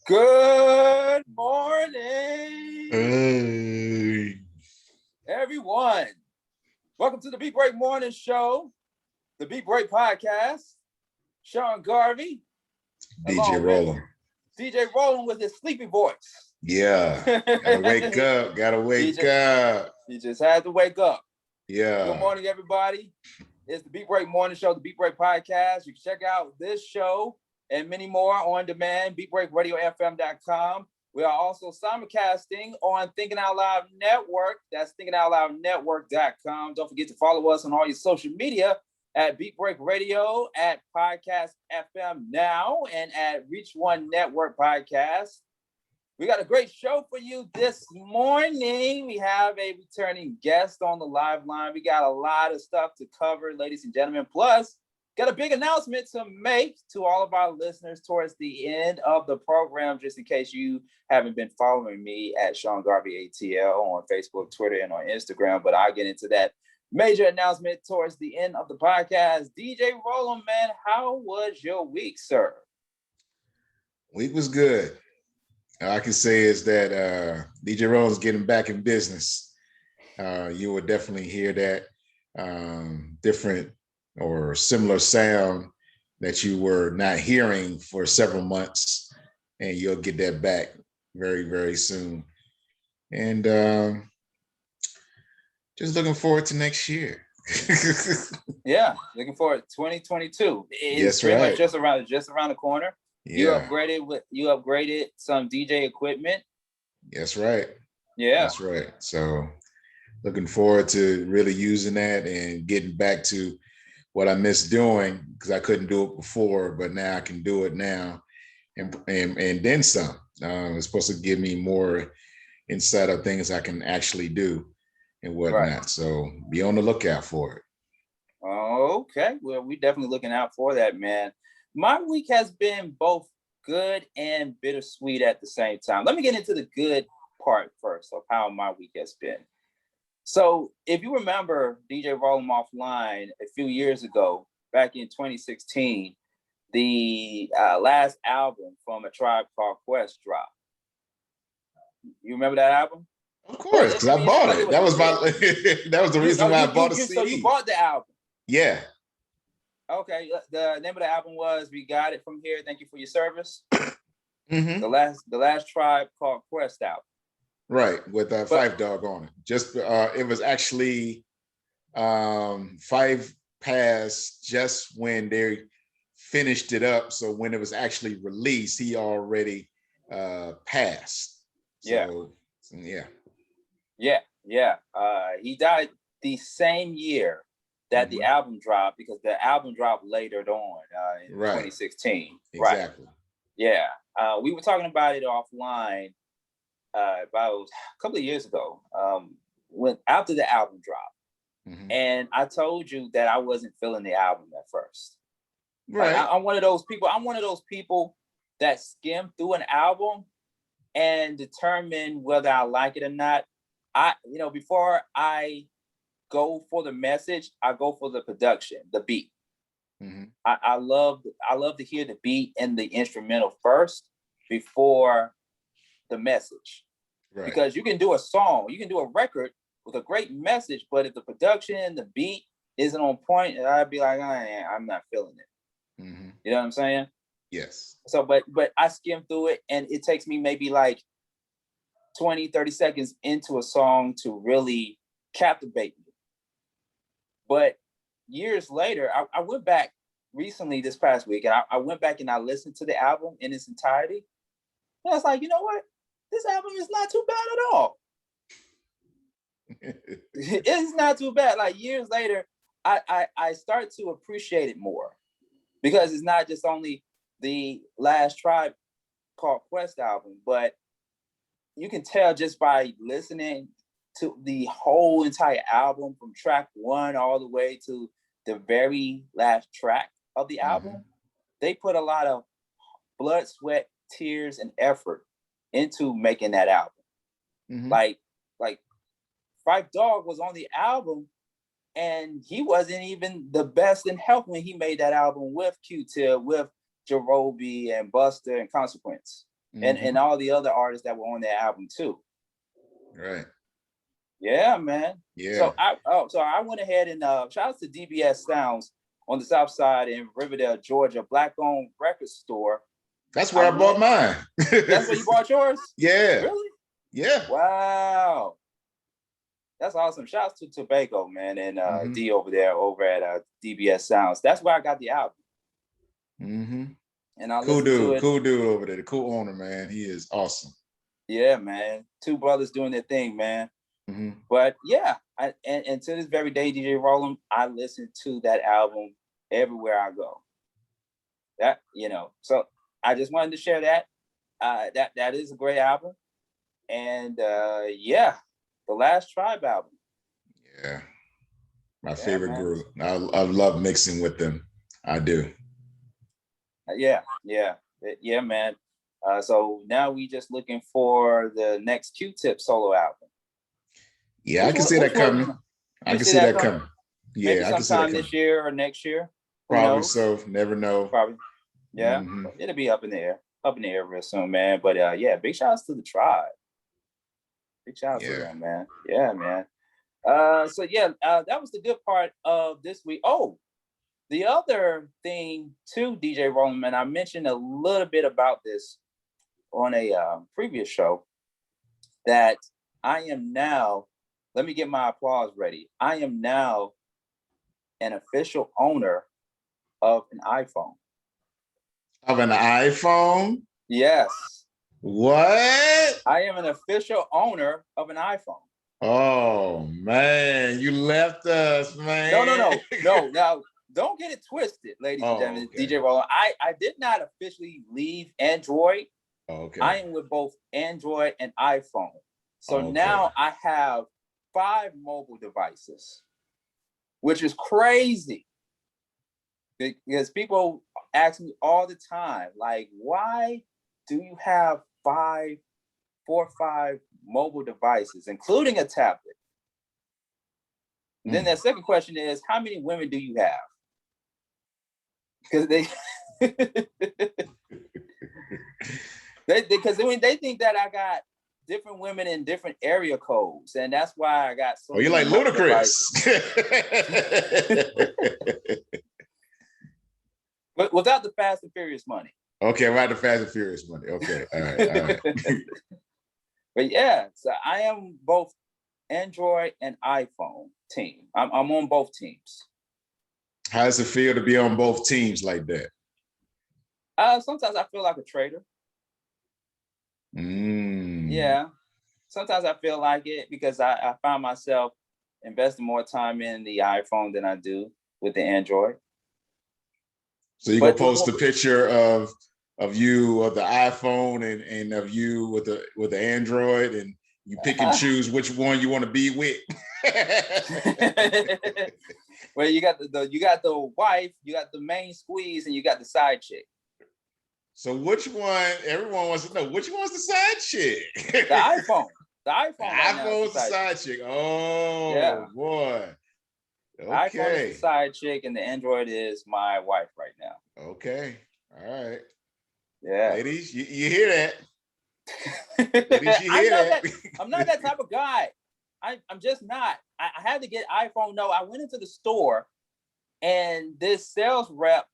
Good morning, Hey. everyone. Welcome to the Beat Break Morning Show, the Beat Break Podcast. Sean Garvey, DJ Rollin. DJ Rollin with his sleepy voice. Yeah. Gotta wake up. Gotta wake up. He just had to wake up. Yeah. Good morning, everybody. It's the Beat Break Morning Show, the Beat Break Podcast. You can check out this show and many more on demand, beatbreakradiofm.com. We are also simulcasting on Thinking Out Loud Network. That's thinkingoutloudnetwork.com. Don't forget to follow us on all your social media at Beat Break Radio, at Podcast FM Now, and at Reach One Network Podcast. We got a great show for you this morning. We have a returning guest on the live line. We got a lot of stuff to cover, ladies and gentlemen. Plus, got a big announcement to make to all of our listeners towards the end of the program, just in case you haven't been following me at Sean Garvey ATL on Facebook, Twitter, and on Instagram. But I'll get into that major announcement towards the end of the podcast. DJ Rollin, man, how was your week, sir? Week was good. All I can say is that DJ Rollin's getting back in business. You will definitely hear that different or similar sound that you were not hearing for several months, and you'll get that back very, very soon. And just looking forward to next year. Yeah, looking forward to 2022. It's Yes, pretty right. much just around the corner. Yeah. You upgraded some DJ equipment. That's right. Yeah. That's right. So looking forward to really using that and getting back to what I missed doing, because I couldn't do it before, but now I can do it now, and then some. It's supposed to give me more insight of things I can actually do and whatnot. Right. So be on the lookout for it. Okay, well, we're definitely looking out for that, man. My week has been both good and bittersweet at the same time. Let me get into the good part first of how my week has been. So if you remember DJ Rollin Offline a few years ago, back in 2016, the last album from A Tribe Called Quest dropped. You remember that album? Of course, because I bought it. That was that was the reason why I bought a CD. So you bought the album? Yeah. Okay. The name of the album was "We Got It From Here. Thank You for Your Service." Mm-hmm. The last Tribe Called Quest album. Right, with Five Dog on it. Just it was actually Five passed just when they finished it up. So when it was actually released, he already passed. So, yeah. He died the same year that the album dropped, because the album dropped later on in 2016. Exactly. Right. Yeah. We were talking about it offline about a couple of years ago, when after the album dropped, and I told you that I wasn't feeling the album at first. Right. Like, I'm one of those people that skim through an album and determine whether I like it or not. Before I go for the message, I go for the production, the beat. Mm-hmm. I love to hear the beat and the instrumental first before the message. Right. Because you can do a song, you can do a record with a great message, but if the production and the beat isn't on point, I'd be like, I'm not feeling it. Mm-hmm. You know what I'm saying? Yes. So, but I skim through it, and it takes me maybe like 20, 30 seconds into a song to really captivate me. But years later, I went back recently this past week, and I went back and I listened to the album in its entirety. And I was like, you know what? This album is not too bad at all. It's not too bad. Like, years later, I start to appreciate it more, because it's not just only the last Tribe Called Quest album, but you can tell just by listening to the whole entire album from track one all the way to the very last track of the album. They put a lot of blood, sweat, tears, and effort into making that album. Like Phife Dawg was on the album, and he wasn't even the best in health when he made that album with Q-Tip, with Jarobi and Buster and Consequence. and all the other artists that were on that album too. Right. Yeah, man. Yeah. So I went ahead and shout out to DBS Sounds on the South Side in Riverdale, Georgia, Black-owned record store. That's where I bought mine. That's where you bought yours? Yeah. Really? Yeah. Wow. That's awesome. Shouts to Tobago, man, and D over there over at DBS Sounds. That's where I got the album. And I listened to it. Cool dude over there. The cool owner, man. He is awesome. Yeah, man. Two brothers doing their thing, man. But yeah, and to this very day, DJ Roland, I listen to that album everywhere I go. That, so I just wanted to share that. That is a great album. And yeah, the Last Tribe album. Yeah. My favorite group. I love mixing with them. I do. Yeah, man. So now we just looking for the next Q-Tip solo album. Yeah, I can see that coming. I can see that coming. Yeah, maybe I can see that sometime coming. this year or next year. Probably so. Never know. Probably. Yeah, it'll be up in the air real soon, man. But yeah, big shout outs to the Tribe. Big shout out to them, man. Yeah, man. So yeah, that was the good part of this week. Oh, the other thing too, DJ Roland, man, I mentioned a little bit about this on a previous show that I am now, let me get my applause ready. I am now an official owner of an iPhone. Of an iPhone? Yes. What? I am an official owner of an iPhone. Oh, man. You left us, man. No. Now, don't get it twisted, ladies and gentlemen. Okay. DJ Roland, I did not officially leave Android. Okay. I am with both Android and iPhone. So now I have 5 mobile devices, which is crazy. Because people ask me all the time, like, why do you have 4 or 5 mobile devices, including a tablet? Then the second question is, how many women do you have? Because because they think that I got different women in different area codes, and that's why I got so. Oh, you're like Ludacris. But without the Fast and Furious money. Okay, without the Fast and Furious money. Okay, all right. But yeah, so I am both Android and iPhone team. I'm on both teams. How does it feel to be on both teams like that? Sometimes I feel like a traitor. Yeah. Sometimes I feel like it because I find myself investing more time in the iPhone than I do with the Android. So you gonna post a picture of you of the iPhone and of you with the Android, and you pick and choose which one you want to be with. Well, you got the wife, you got the main squeeze, and you got the side chick. So which one? Everyone wants to know which one's the side chick. The iPhone. The iPhone. The iPhone's the side chick. Oh yeah. Boy. Okay. iPhone is the side chick, and the Android is my wife right now. Okay. All right. Yeah. Ladies, you hear that? Ladies, you hear that? I'm not that type of guy. I'm just not. I had to get iPhone. No, I went into the store, and this sales rep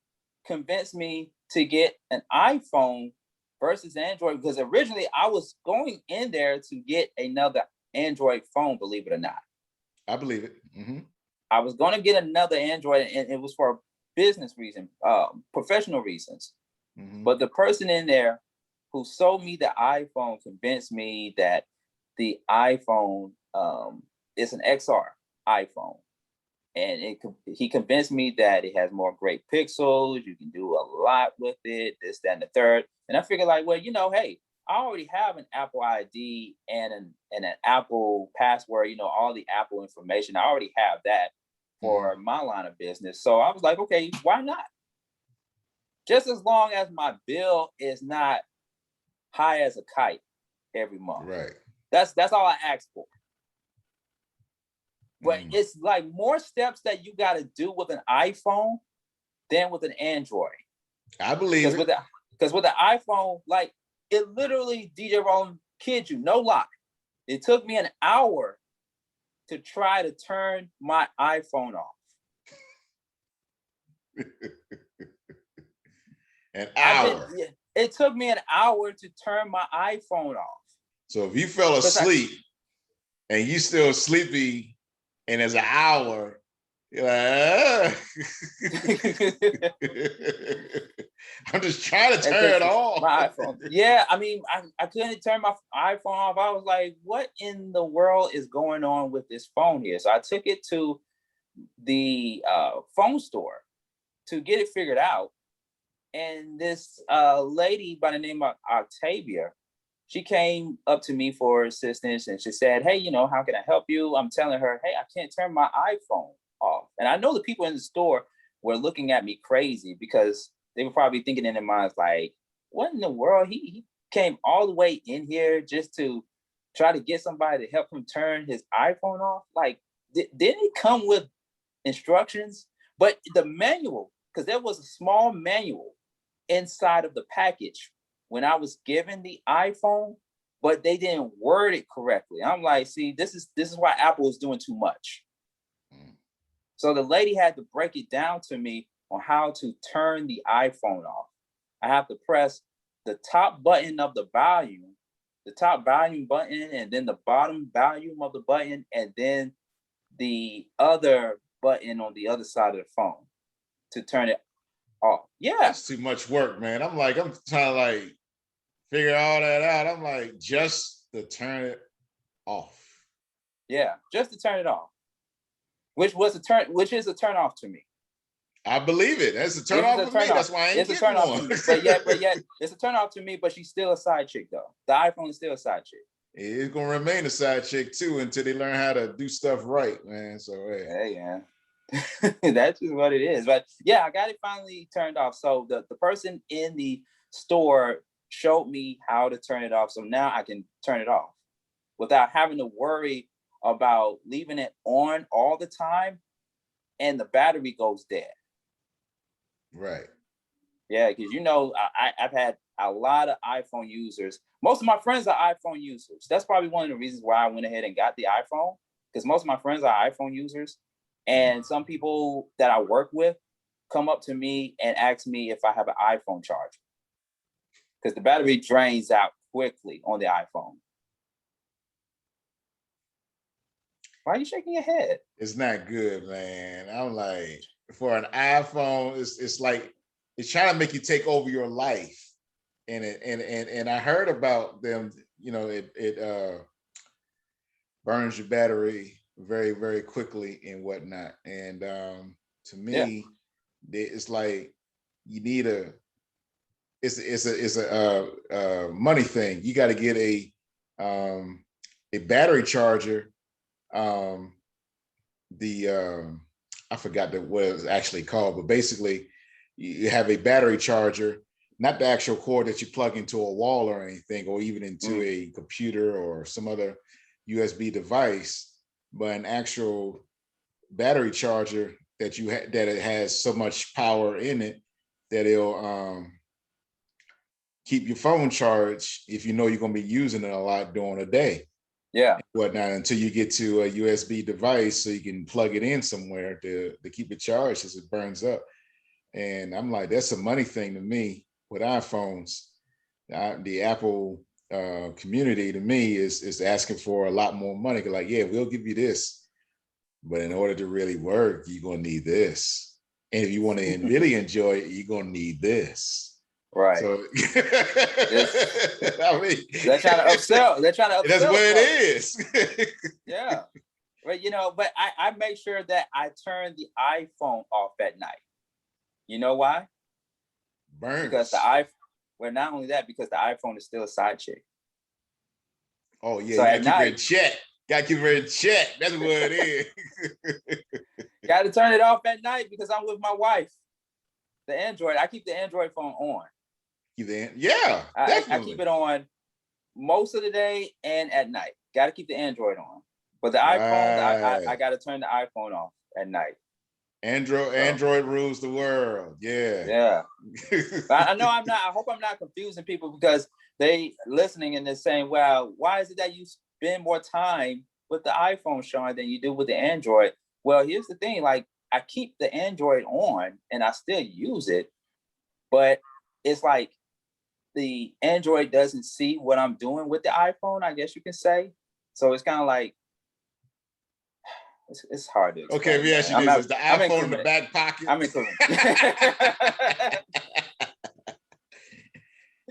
convinced me to get an iPhone versus Android, because originally I was going in there to get another Android phone, believe it or not. I believe it. I was going to get another Android, and it was for business reason, professional reasons. But the person in there who sold me the iPhone convinced me that the iPhone is an XR iPhone. And he convinced me that it has more great pixels. You can do a lot with it, this, that, and the third. And I figured, like, well, hey, I already have an Apple ID and an Apple password, all the Apple information. I already have that for my line of business. So I was like, okay, why not? Just as long as my bill is not high as a kite every month. Right. That's all I ask for. But it's like more steps that you got to do with an iPhone than with an Android. I believe it. Because with the iPhone, like, it literally, DJ Roland, kid you, no lie. It took me an hour to try to turn my iPhone off. An hour. It took me an hour to turn my iPhone off. So if you fell asleep and you still sleepy and it's an hour, you're like, I'm just trying to turn it off. My iPhone. Yeah, I mean, I couldn't turn my iPhone off. I was like, what in the world is going on with this phone here? So I took it to the phone store to get it figured out. And this lady by the name of Octavia, she came up to me for assistance and she said, hey, how can I help you? I'm telling her, hey, I can't turn my iPhone off. And I know the people in the store were looking at me crazy because they were probably thinking in their minds, like, what in the world? He came all the way in here just to try to get somebody to help him turn his iPhone off. Like, didn't it come with instructions? But the manual, because there was a small manual inside of the package when I was given the iPhone, but they didn't word it correctly. I'm like, see, this is why Apple is doing too much. So the lady had to break it down to me on how to turn the iPhone off. I have to press the top button of the volume button, and then the bottom volume of the button, and then the other button on the other side of the phone to turn it off. Yeah. That's too much work, man. I'm trying to figure all that out. I'm like, just to turn it off. Yeah, just to turn it off. Which is a turn off to me. I believe it. That's a turn off for me. That's why I ain't getting one. But yet, it's a turn off to me. But she's still a side chick, though. The iPhone is still a side chick. It's gonna remain a side chick too until they learn how to do stuff right, man. So hey man, that's just what it is. But yeah, I got it finally turned off. So the person in the store showed me how to turn it off. So now I can turn it off without having to worry about leaving it on all the time and the battery goes dead. Right. Yeah, because I've had a lot of iPhone users. Most of my friends are iPhone users. That's probably one of the reasons why I went ahead and got the iPhone, because most of my friends are iPhone users. And some people that I work with come up to me and ask me if I have an iPhone charger, because the battery drains out quickly on the iPhone. Why are you shaking your head? It's not good, man. I'm like, for an iPhone, it's like it's trying to make you take over your life. And I heard about them, it burns your battery very, very quickly and whatnot. And to me, it's like you need it's a money thing. You got to get a battery charger. I forgot what it was actually called, but basically you have a battery charger, not the actual cord that you plug into a wall or anything, or even into a computer or some other USB device, but an actual battery charger that that it has so much power in it that it'll keep your phone charged if you know you're going to be using it a lot during the day. Yeah. And whatnot, until you get to a USB device so you can plug it in somewhere to keep it charged as it burns up. And I'm like, that's a money thing to me with iPhones. The Apple community to me is asking for a lot more money. Like, yeah, we'll give you this, but in order to really work, you're gonna need this. And if you want to really enjoy it, you're gonna need this. Right. So I mean, they're trying to upsell. That's what it is. Yeah. But but I make sure that I turn the iPhone off at night. You know why? Burns. Because not only that, because the iPhone is still a side chick. Oh yeah, so you gotta keep her in check. Gotta keep her in check. That's what it is. Got to turn it off at night because I'm with my wife. The Android, I keep the Android phone on. Yeah, I keep it on most of the day and at night. Got to keep the Android on. But the iPhone, I got to turn the iPhone off at night. Android rules the world. Yeah. Yeah. I know I'm not. I hope I'm not confusing people, because they listening and they're saying, well, why is it that you spend more time with the iPhone, Sean, than you do with the Android? Well, here's the thing, like I keep the Android on and I still use it, but it's like the Android doesn't see what I'm doing with the iPhone, I guess you can say. So it's kind of like, it's hard to explain. Okay, let me ask you this. Is the iPhone in the back pocket? I'm including.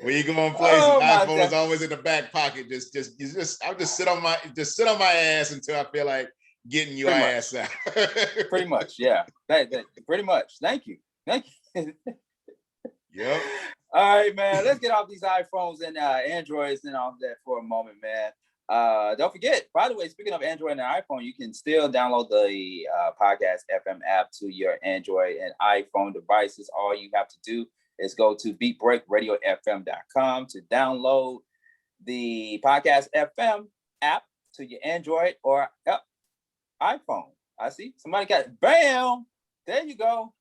When you go on places, the iPhone is always in the back pocket. I'll just sit on my ass until I feel like getting your ass out. Pretty much, yeah. That pretty much. Thank you. Yep. All right, man. Let's get off these iPhones and Androids and all that for a moment, man. Don't forget, by the way, speaking of Android and iPhone, you can still download the Podcast FM app to your Android and iPhone devices. All you have to do is go to beatbreakradiofm.com to download the Podcast FM app to your Android or iPhone. I see somebody got it. Bam! There you go.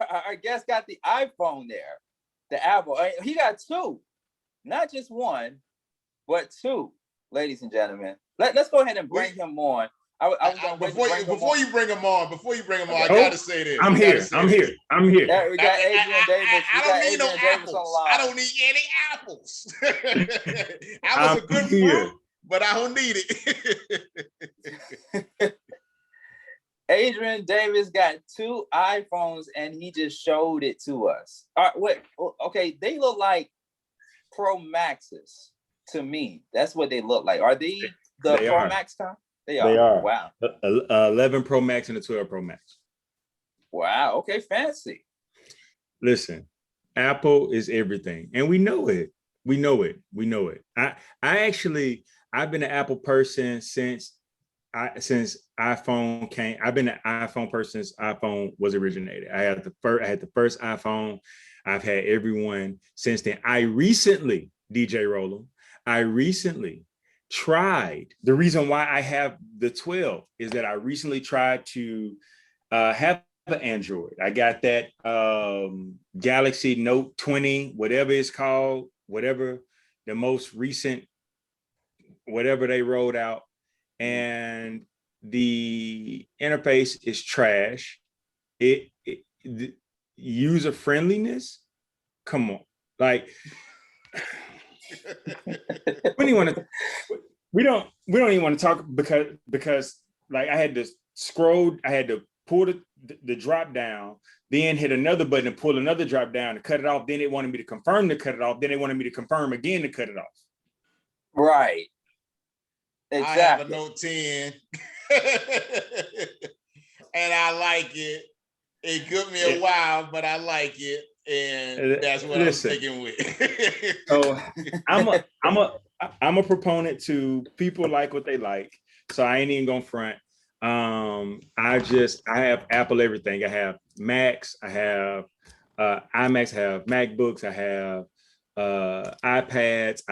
Our guest got the iPhone there, the Apple. He got two, not just one, but two. Ladies and gentlemen, let's go ahead and bring him on. Before you bring him on, I gotta say this. I'm here. Yeah, we got Adrian Davis. I don't need no apples. I don't need any apples. I was a good fruit, but I don't need it. Adrian Davis got two iPhones and he just showed it to us. All right, wait, okay, they look like Pro Maxes to me. That's what they look like. Are they the Pro Max kind? They are. Wow. 11 Pro Max and a 12 Pro Max. Wow. Okay, fancy. Listen, Apple is everything, and we know it. We know it. I've been an Apple person since iPhone came. I've been an iPhone person since iPhone was originated. I had the first iPhone. I've had everyone since then. I recently, DJ Roland, tried. The reason why I have the 12 is that I recently tried to have an Android. I got that Galaxy Note 20, whatever it's called, whatever the most recent, whatever they rolled out. And the interface is trash. The user friendliness, come on, like we don't even want to talk because like I had to scroll, I had to pull the drop down, then hit another button and pull another drop down to cut it off. Then they wanted me to confirm to cut it off. Then they wanted me to confirm again to cut it off. Right. Exactly. I have a Note 10 and I like it. It took me a while, but I like it. And that's what I'm sticking with. So I'm a proponent to people like what they like. So I ain't even gonna front. I have Apple everything. I have Macs, I have iMacs, I have MacBooks, I have iPads,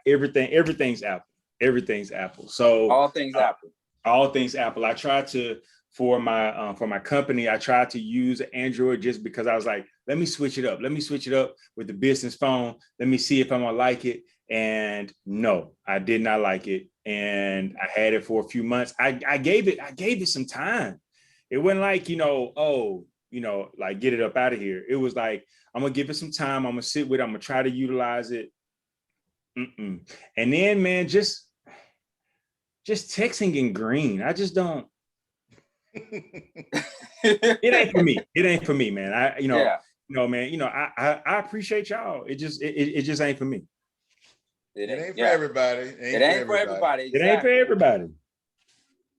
everything's Apple. Everything's Apple. So all things Apple. All things Apple. I tried to for my company, I tried to use Android just because I was like, let me switch it up. Let me switch it up with the business phone. Let me see if I'm gonna like it. And no, I did not like it. And I had it for a few months. I gave it some time. It wasn't like, like get it up out of here. It was like, I'm gonna give it some time. I'm gonna sit with it. I'm gonna try to utilize it. And then, man, just texting in green. I just don't. It ain't for me. It ain't for me, man. I appreciate y'all. It just ain't for me. It ain't for everybody. It ain't for everybody. It ain't for everybody.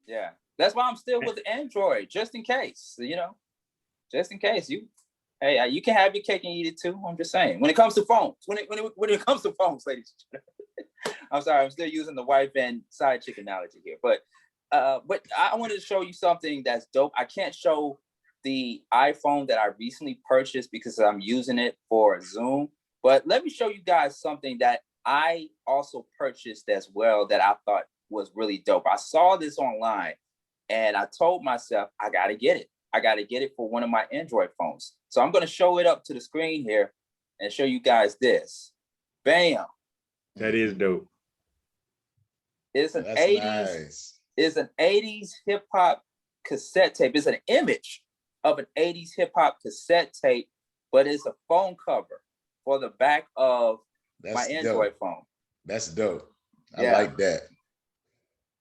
Yeah, that's why I'm still with Android, just in case. Just in case you can have your cake and eat it too. I'm just saying. When it comes to phones, when it comes to phones, ladies and gentlemen. I'm sorry, I'm still using the wife and side chick analogy here, but I wanted to show you something that's dope. I can't show the iPhone that I recently purchased because I'm using it for Zoom, but let me show you guys something that I also purchased as well that I thought was really dope. I saw this online and I told myself, I got to get it. I got to get it for one of my Android phones. So I'm going to show it up to the screen here and show you guys this. Bam. That is dope. It's an That's 80s. nice. It's an 80s hip hop cassette tape. It's an image of an 80s hip hop cassette tape, but it's a phone cover for the back of my Android phone. That's dope. I Yeah. like that.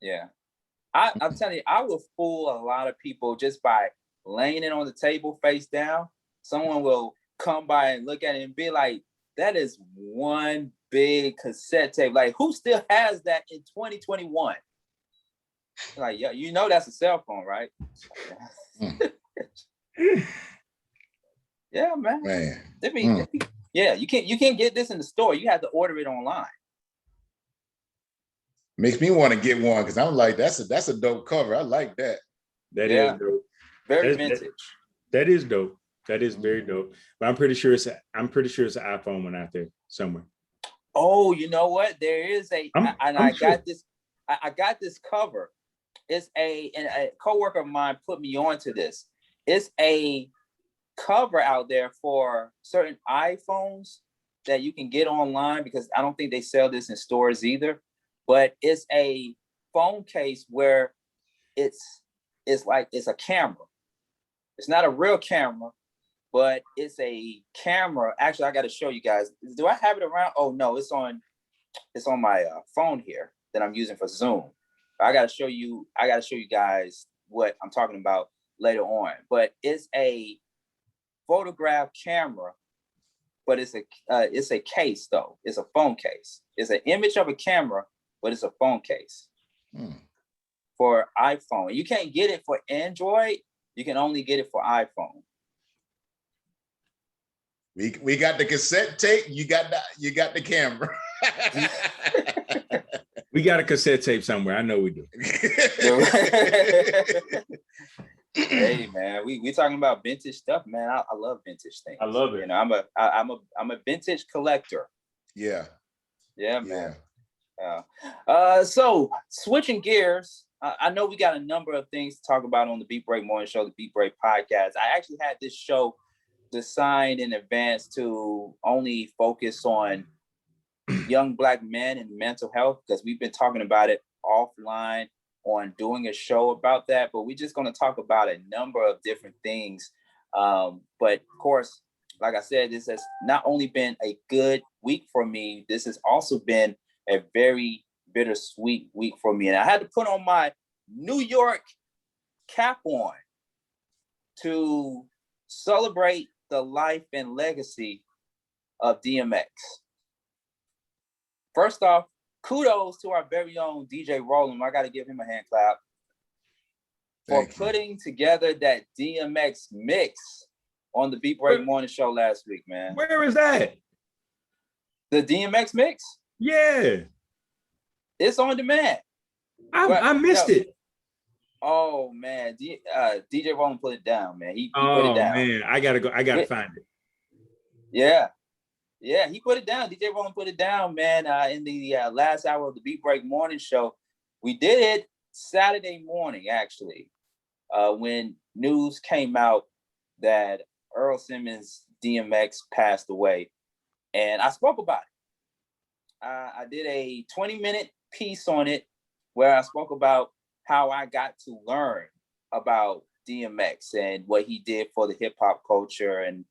Yeah. I'm telling you, I will fool a lot of people just by laying it on the table face down. Someone will come by and look at it and be like, that is one big cassette tape. Like, who still has that in 2021? Like, yeah, you know that's a cell phone, right? Yeah, man. Yeah, you can't get this in the store. You have to order it online. Makes me want to get one because I'm like, that's a dope cover. I like that. That is dope. Very vintage. That is dope. That is very dope. But I'm pretty sure it's an iPhone one out there somewhere. Oh, you know what? There is I got this cover. It's a coworker of mine put me onto this. It's a cover out there for certain iPhones that you can get online, because I don't think they sell this in stores either. But it's a phone case where it's like it's a camera. It's not a real camera, but it's a camera. Actually, I got to show you guys. Do I have it around? Oh no, it's on my phone here that I'm using for Zoom. I got to show you guys what I'm talking about later on. But it's a photograph camera, but it's a case though. It's a phone case. It's an image of a camera, but it's a phone case for iPhone. You can't get it for Android. You can only get it for iPhone. We got the cassette tape. You got the camera. We got a cassette tape somewhere. I know we do. Hey man, we talking about vintage stuff, man. I love vintage things. I love it. You know, I'm a vintage collector. Yeah. Yeah, man. So switching gears, I know we got a number of things to talk about on the Beat Break Morning Show, the Beat Break podcast. I actually had this show designed in advance to only focus on young Black men and mental health, because we've been talking about it offline on doing a show about that, but we're just going to talk about a number of different things. But of course, like I said, this has not only been a good week for me, this has also been a very bittersweet week for me. And I had to put on my New York cap on to celebrate the life and legacy of DMX. First off, kudos to our very own DJ Roland. I got to give him a hand clap for putting together that DMX mix on the Beat Break Morning Show last week, man. Where is that? The DMX mix? Yeah. It's on demand. I missed it. Oh man, DJ Roland put it down, man. He put it down. Oh man, I gotta find it. Yeah, he put it down. DJ Roland put it down, man. In the last hour of the Beat Break Morning Show, we did it Saturday morning, actually, when news came out that Earl Simmons, DMX, passed away, and I spoke about it. I did a 20-minute piece on it where I spoke about how I got to learn about DMX and what he did for the hip hop culture and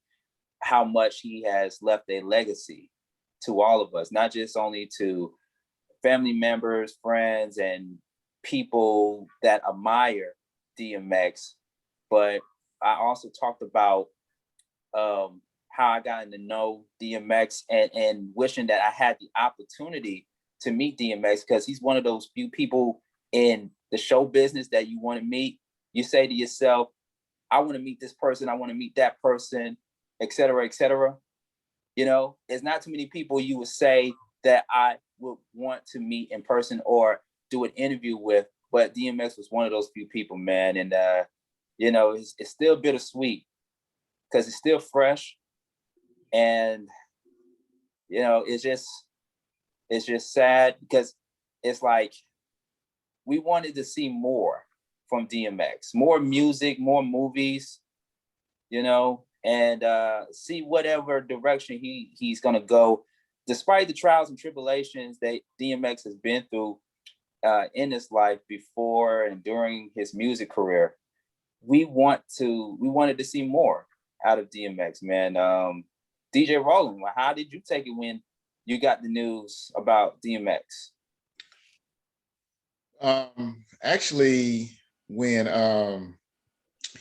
how much he has left a legacy to all of us, not just only to family members, friends, and people that admire DMX, but I also talked about how I got to know DMX and wishing that I had the opportunity to meet DMX, because he's one of those few people in the show business that you want to meet. You say to yourself, I want to meet this person, I want to meet that person, et cetera, et cetera. You know, there's not too many people you would say that I would want to meet in person or do an interview with, but DMX was one of those few people, man. And, you know, it's still bittersweet because it's still fresh. And, you know, it's just sad because it's like we wanted to see more from DMX, more music, more movies, you know, and see whatever direction he's gonna go despite the trials and tribulations that DMX has been through in his life before and during his music career, we wanted to see more out of DMX, man. DJ Roland, well, how did you take it when you got the news about DMX? Actually, when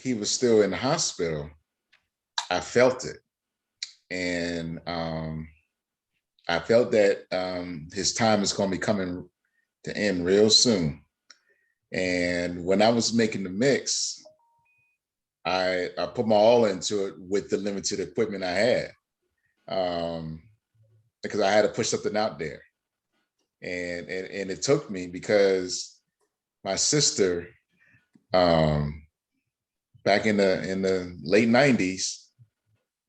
he was still in the hospital, I felt it. And I felt that his time is going to be coming to end real soon. And when I was making the mix, I put my all into it with the limited equipment I had, because I had to push something out there. And it took me, because my sister, back in the late 90s,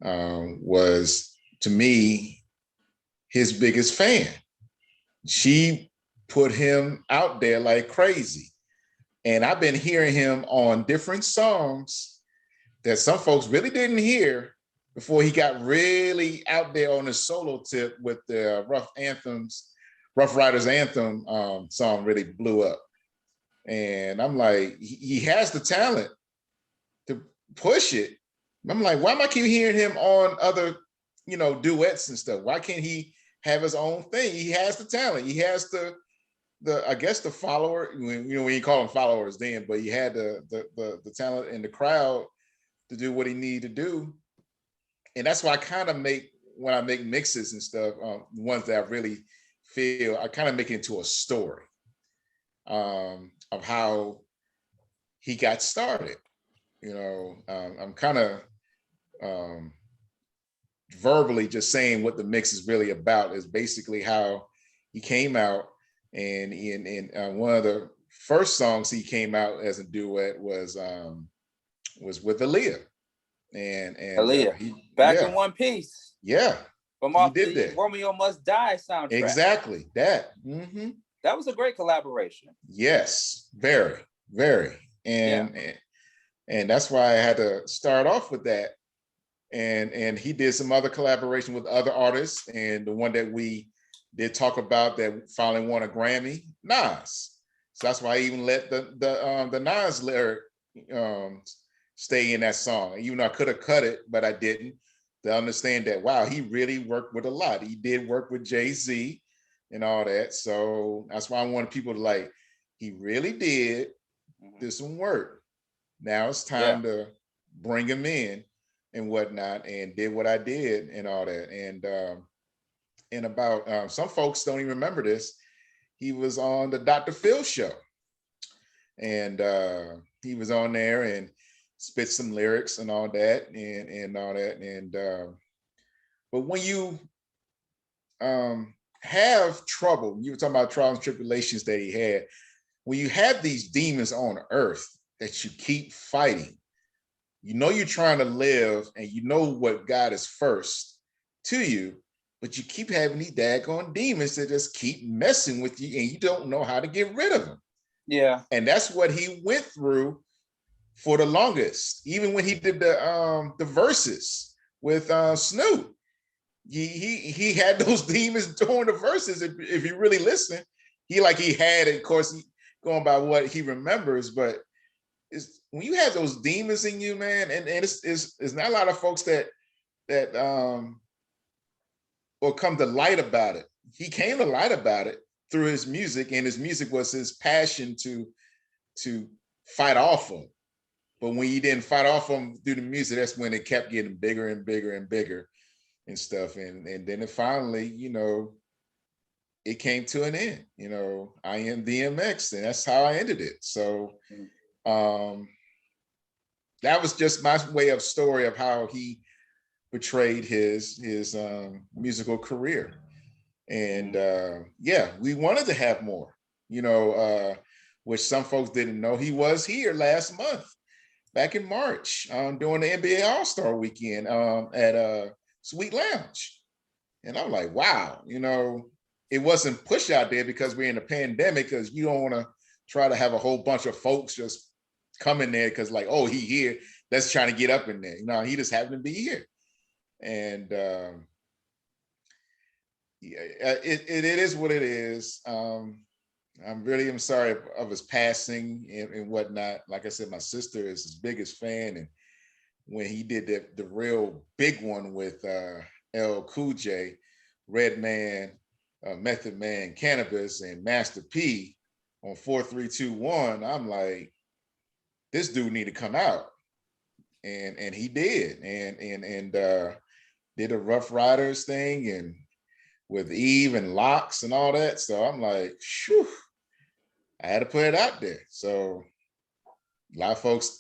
was, to me, his biggest fan. She put him out there like crazy. And I've been hearing him on different songs that some folks really didn't hear before he got really out there on his solo tip with the Rough Riders Anthem song really blew up. And I'm like, he has the talent to push it. I'm like, why am I keep hearing him on other, duets and stuff? Why can't he have his own thing? He has the talent. He has the I guess the follower, when you call them followers then, but he had the talent in the crowd to do what he needed to do. And that's why I kind of when I make mixes and stuff, ones that I really feel, I kind of make it into a story of how he got started. I'm kind of verbally just saying what the mix is really about, is basically how he came out. And in one of the first songs he came out as a duet was with Aaliyah. And Aaliyah, back in One Piece. Yeah. From off the Romeo Must Die soundtrack. Exactly. That. Mm-hmm. That was a great collaboration. Yes, very, very. And that's why I had to start off with that. And he did some other collaboration with other artists. And the one that we did talk about that finally won a Grammy, Nas. So that's why I even let the Nas lyric stay in that song. Even though I could have cut it, but I didn't, to understand that, wow, he really worked with a lot. He did work with Jay-Z and all that. So that's why I wanted people to he really did do some work. Now it's time to bring him in and whatnot, and did what I did and all that. And about some folks don't even remember this, he was on the Dr. Phil show, and he was on there and spit some lyrics and all that and all that. And but when you have trouble, you were talking about trials and tribulations that he had, when you have these demons on earth that you keep fighting, you're trying to live, and what God is first to you, but you keep having these daggone demons that just keep messing with you, and you don't know how to get rid of them. Yeah. And that's what he went through for the longest. Even when he did the verses with Snoop, he had those demons during the verses. If you really listen, he had it. Of course, going by what he remembers, but when you have those demons in you, man, and it's not a lot of folks that will come to light about it. He came to light about it through his music, and his music was his passion to fight off them. But when he didn't fight off them through the music, that's when it kept getting bigger and bigger and bigger and stuff. And then it finally, it came to an end. I am DMX, and that's how I ended it. So that was just my way of story of how he portrayed his musical career. And we wanted to have more, which some folks didn't know. He was here last month, back in March, during the NBA All-Star weekend at Sweet Lounge. And I'm like, wow, it wasn't pushed out there because we're in a pandemic, because you don't want to try to have a whole bunch of folks just come in there because he here, let's try to get up in there. He just happened to be here. And Yeah, it is what it is. I'm sorry of his passing and whatnot. Like I said, my sister is his biggest fan, and when he did the real big one with L. Cool J, Redman, Method Man, Cannabis, and Master P on 4321, I'm like, this dude need to come out, and he did, and did a Rough Riders thing and with Eve and Locks and all that. So I'm like, phew, I had to put it out there. So a lot of folks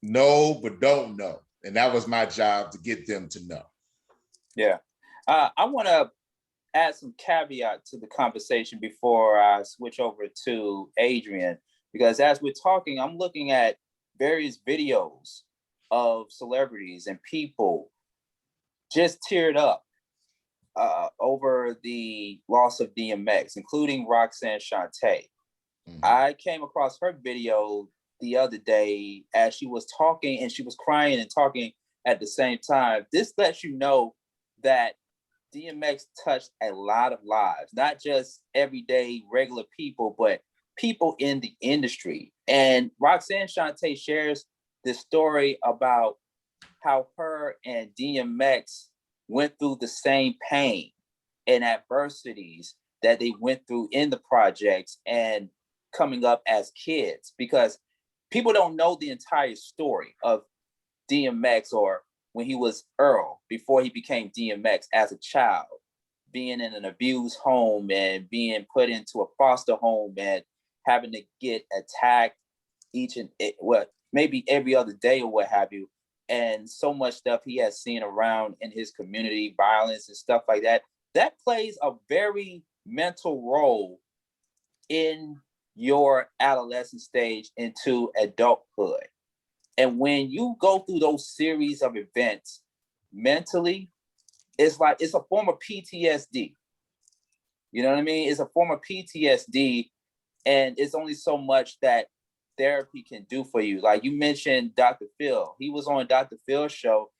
know but don't know, and that was my job to get them to know. Yeah, I want to add some caveat to the conversation before I switch over to Adrian, because as we're talking, I'm looking at various videos of celebrities and people just teared up over the loss of DMX, including Roxanne Shante. I came across her video the other day as she was talking, and she was crying and talking at the same time. This lets you know that DMX touched a lot of lives, not just everyday regular people, but people in the industry. And Roxanne Shante shares this story about how her and DMX went through the same pain and adversities that they went through in the projects and coming up as kids, because people don't know the entire story of DMX, or when he was Earl, before he became DMX as a child, being in an abused home and being put into a foster home and having to get attacked maybe every other day or what have you. And so much stuff he has seen around in his community, violence and stuff like that. That plays a very mental role in your adolescent stage into adulthood. And when you go through those series of events mentally, it's like it's a form of PTSD. You know what I mean? It's a form of PTSD, and it's only so much that therapy can do for you. Like you mentioned Dr. Phil. He was on Dr. Phil's show.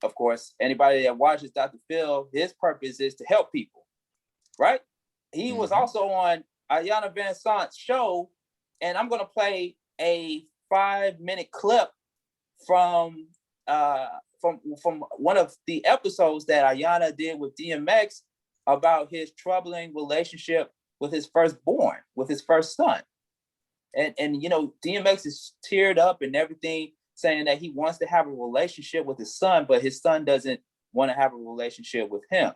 Of course, anybody that watches Dr. Phil, his purpose is to help people, right? He was also on Ayanna Van Sant's show, and I'm going to play a 5-minute clip from one of the episodes that Ayanna did with DMX about his troubling relationship with his firstborn, with his first son. And you know, DMX is teared up and everything, saying that he wants to have a relationship with his son, but his son doesn't want to have a relationship with him.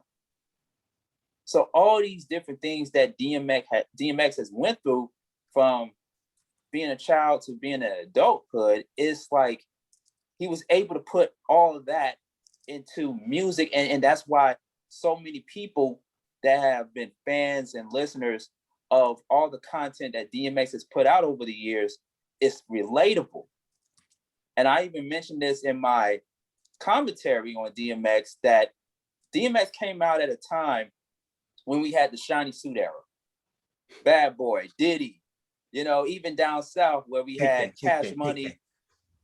So all these different things that DMX has went through, from being a child to being an adulthood, is like he was able to put all of that into music. And that's why so many people that have been fans and listeners of all the content that DMX has put out over the years is relatable. And I even mentioned this in my commentary on DMX, that DMX came out at a time when we had the shiny suit era. Bad Boy, Diddy, you know, even down south where we had Cash Money.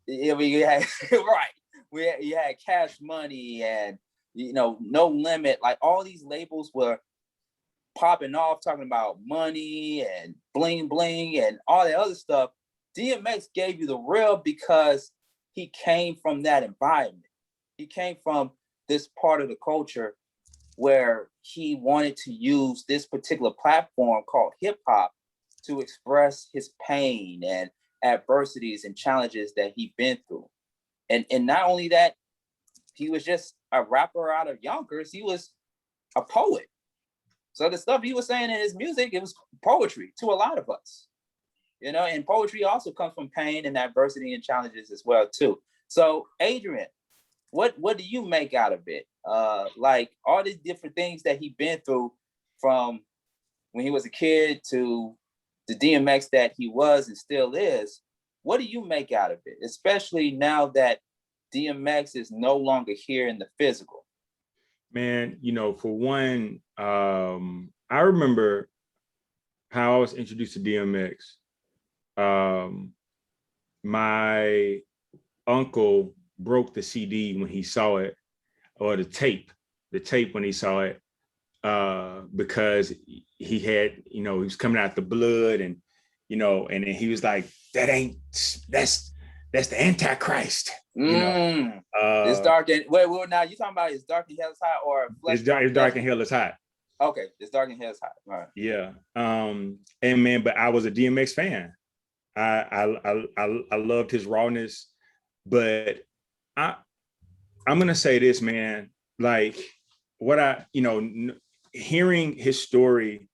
Yeah, we had right. You had Cash Money and, you know, No Limit. Like all these labels were popping off, talking about money and bling bling and all that other stuff. DMX gave you the real because he came from that environment. He came from this part of the culture where he wanted to use this particular platform called hip hop to express his pain and adversities and challenges that he'd been through. And not only that, he was just a rapper out of Yonkers, he was a poet. So the stuff he was saying in his music, it was poetry to a lot of us. You know, and poetry also comes from pain and adversity and challenges as well too. So Adrian, what do you make out of it? Like all these different things that he'd been through, from when he was a kid to the DMX that he was and still is. What do you make out of it, especially now that DMX is no longer here in the physical? Man, you know, for one, I remember how I was introduced to DMX. My uncle broke the CD when he saw it, or the tape when he saw it. because he had, he was coming out the blood, and and then he was like, that's the Antichrist. It's dark and wait, now you talking about it's dark and hell is hot, or it's dark and hell is hot. Okay, it's dark and hell is hot. All right. Yeah. And man, but I was a DMX fan. I loved his rawness, but I'm gonna say this, man. Like what hearing his story,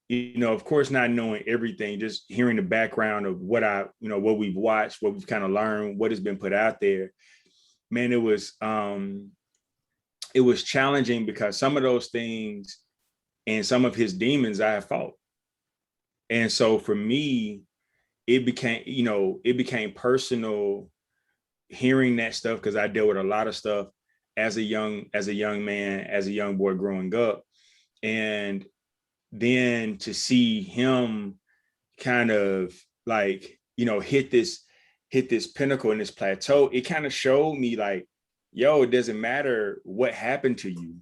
of course, not knowing everything, just hearing the background of what what we've watched, what we've kind of learned, what has been put out there. Man, it was challenging because some of those things and some of his demons I have fought. And so for me, it became personal hearing that stuff, because I dealt with a lot of stuff as a young man, as a young boy growing up. And then to see him kind of like, hit this pinnacle and this plateau, it kind of showed me like, yo, it doesn't matter what happened to you.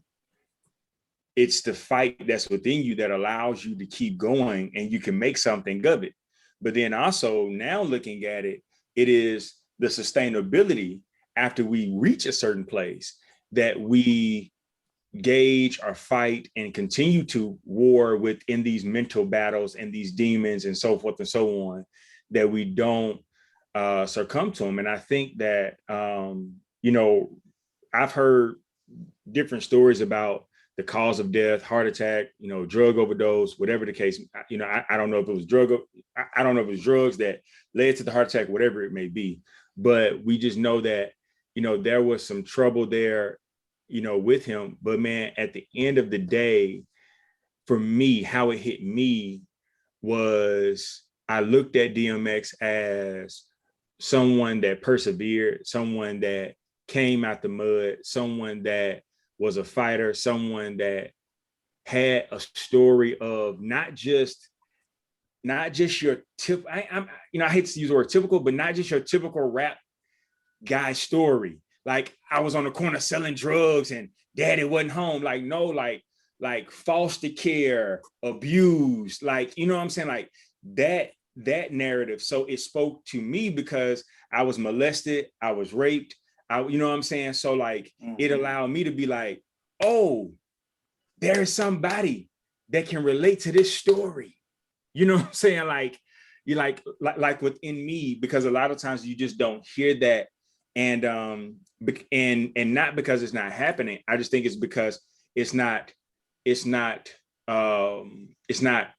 It's the fight that's within you that allows you to keep going, and you can make something of it. But then also now looking at it, it is the sustainability after we reach a certain place that we gauge or fight and continue to war within these mental battles and these demons and so forth and so on, that we don't succumb to them. And I think that, I've heard different stories about the cause of death, heart attack, drug overdose, whatever the case. I don't know if it was I don't know if it was drugs that led to the heart attack, whatever it may be. But we just know that, there was some trouble there, with him. But man, at the end of the day, for me, how it hit me was I looked at DMX as someone that persevered, someone that came out the mud, someone that was a fighter, someone that had a story of not just your I hate to use the word typical, but not just your typical rap guy story. Like I was on the corner selling drugs and daddy wasn't home. Like, no, like foster care, abuse, like, what I'm saying? Like that narrative. So it spoke to me because I was molested, I was raped, what I'm saying? So like, it allowed me to be like, oh, there is somebody that can relate to this story. You know what I'm saying? Like, you like within me, because a lot of times you just don't hear that. And not because it's not happening. I just think it's because it's not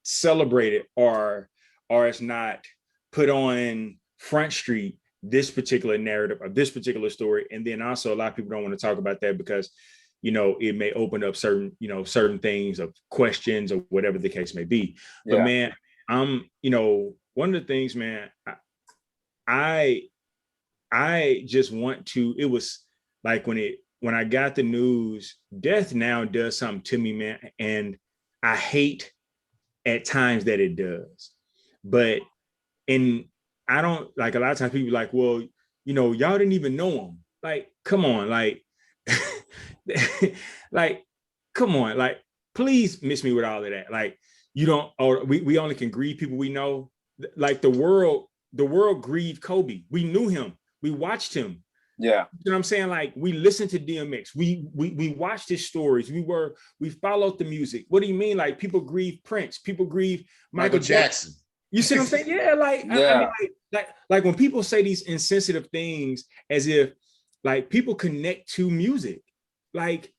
celebrated or it's not put on Front Street, this particular narrative or this particular story. And then also a lot of people don't want to talk about that because, it may open up certain things of questions or whatever the case may be. Yeah. But man, one of the things, man, I just want to, it was like when I got the news, death now does something to me, man. And I hate at times that it does. But I don't, like, a lot of times people are like, well, y'all didn't even know him. Like, come on, like, like, come on, like, please miss me with all of that. Like, we only can grieve people we know. Like the world grieved Kobe. We knew him. We watched him. Yeah. You know what I'm saying? Like, we listened to DMX. We watched his stories. We followed the music. What do you mean? Like, people grieve Prince. People grieve Michael Jackson. You see what I'm saying? Yeah. Like, yeah. I mean, like when people say these insensitive things as if like people connect to music, like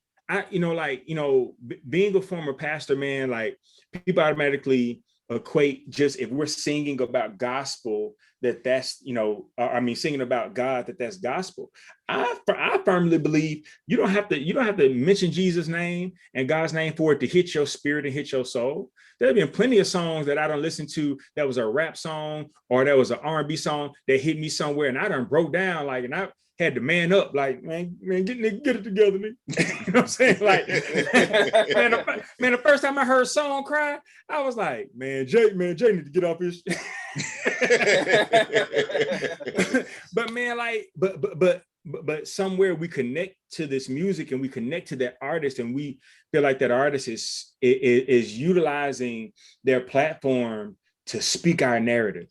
being a former pastor, man, like people automatically equate just if we're singing about gospel that's singing about God, that's gospel. I firmly believe you don't have to mention Jesus' name and God's name for it to hit your spirit and hit your soul. There have been plenty of songs that I done listened to that was a rap song or that was an R&B song that hit me somewhere and I done broke down, like, and I had to man up, like, man, get it together, man. You know what I'm saying? Like, man, the first time I heard Song cry, I was like, man, Jay need to get off his. But man, like, but but somewhere we connect to this music and we connect to that artist, and we feel like that artist is utilizing their platform to speak our narrative.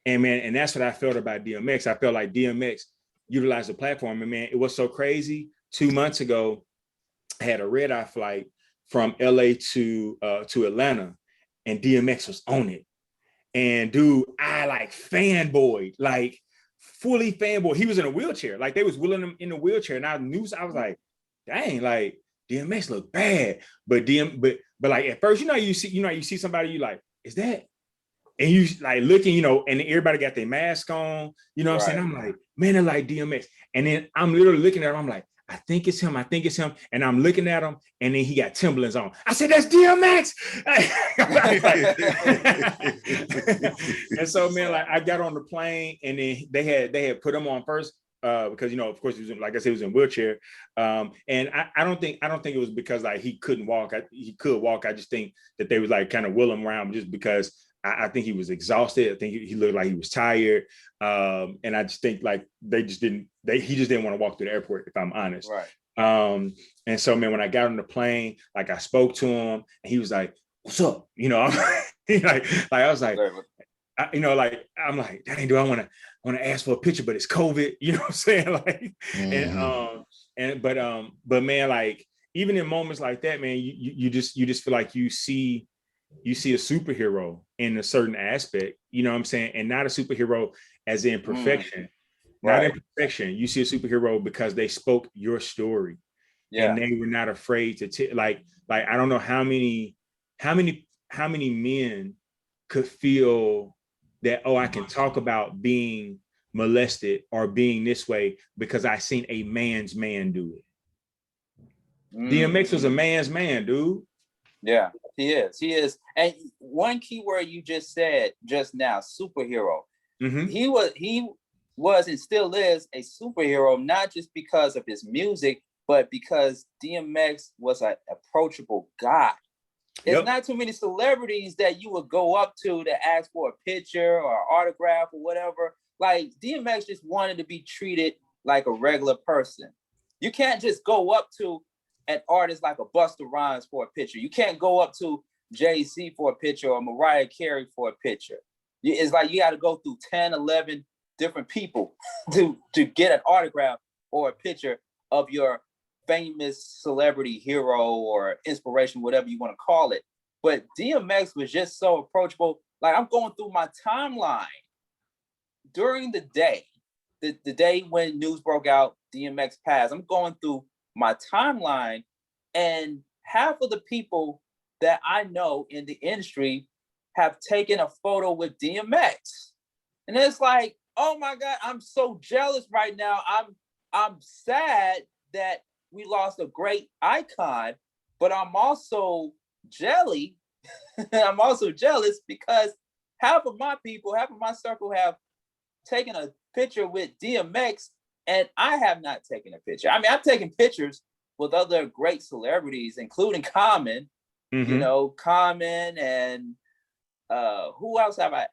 And man, and that's what I felt about DMX. I felt like DMX utilized the platform. And man, it was so crazy. 2 months ago, I had a red-eye flight from LA to Atlanta, and DMX was on it. And dude, I like fanboyed, like fully fanboy. He was in a wheelchair, like they was wheeling him in a wheelchair. And I was like, dang, like DMX look bad. But like at first, you see somebody, you like, is that? And you like looking, and everybody got their mask on, what I'm saying? I'm like, man, they're like DMX. And then I'm literally looking at him, I'm like, I think it's him. And I'm looking at him, and then he got Timberlands on. I said, that's DMX. And so, man, like I got on the plane, and then they had put him on first because of course he was like I said, he was in a wheelchair. And I don't think it was because like he couldn't walk. He could walk. I just think that they was like kind of wheel him around just because I think he was exhausted. I think he looked like he was tired. And I just think like he just didn't want to walk through the airport, if I'm honest. Right. And so, man, when I got on the plane, like I spoke to him, and he was like, what's up? I was like, I'm like, dang, do I want to ask for a picture, but it's COVID, you know what I'm saying? Like, but man, like even in moments like that, man, you just feel like you see a superhero in a certain aspect, you know what I'm saying? And not a superhero as in perfection, not in perfection. You see a superhero because they spoke your story, and they were not afraid to like I don't know how many men could feel that, oh, I can talk about being molested or being this way because I seen a man's man do it. DMX was a man's man, dude. Yeah, he is. And one key word you just said just now, superhero. He was and still is a superhero, not just because of his music, but because DMX was an approachable guy. It's not too many celebrities that you would go up to ask for a picture or autograph or whatever. Like DMX just wanted to be treated like a regular person. You can't just go up to an artist like a Busta Rhymes for a picture. You can't go up to Jay-Z for a picture or Mariah Carey for a picture. It's like you got to go through 10, 11 different people to get an autograph or a picture of your famous celebrity hero or inspiration, whatever you want to call it. But DMX was just so approachable. Like I'm going through my timeline during the day, the day when news broke out, DMX passed. I'm going through my timeline, and half of the people that I know in the industry have taken a photo with DMX. And it's like, oh my God, I'm so jealous right now. I'm sad that we lost a great icon, but I'm also jelly. I'm also jealous because half of my people, half of my circle have taken a picture with DMX, and I have not taken a picture. I mean, I've taken pictures with other great celebrities, including Common, Common, and who else have I?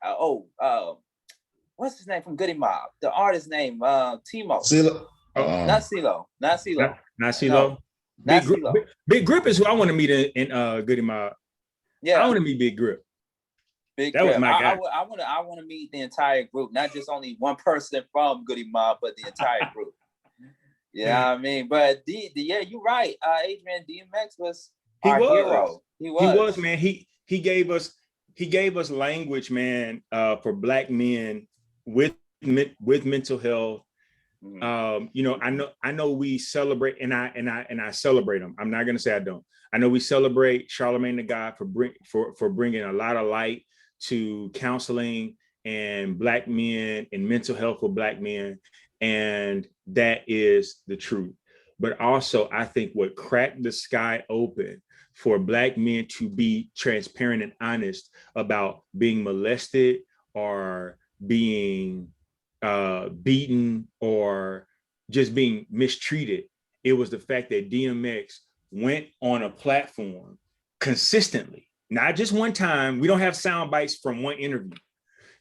What's his name from Goody Mob? The artist's name, Timo. CeeLo. Not CeeLo. Not CeeLo. No, not CeeLo. Big Grip is who I want to meet in Goody Mob. Yeah, I want to meet Big Grip. That was my guy. I want to meet the entire group, not just only one person from Goody Mob, but the entire group. Yeah, I mean, but yeah, you're right. Adrian, DMX was our hero. He was, man. He gave us language, man, for Black men with mental health. I know we celebrate, and I celebrate them. I'm not gonna say I don't. I know we celebrate Charlemagne the God for bringing a lot of light to counseling and Black men and mental health for Black men, and that is the truth. But also, I think what cracked the sky open for Black men to be transparent and honest about being molested or being beaten or just being mistreated, it was the fact that DMX went on a platform consistently, not just one time. We don't have sound bites from one interview.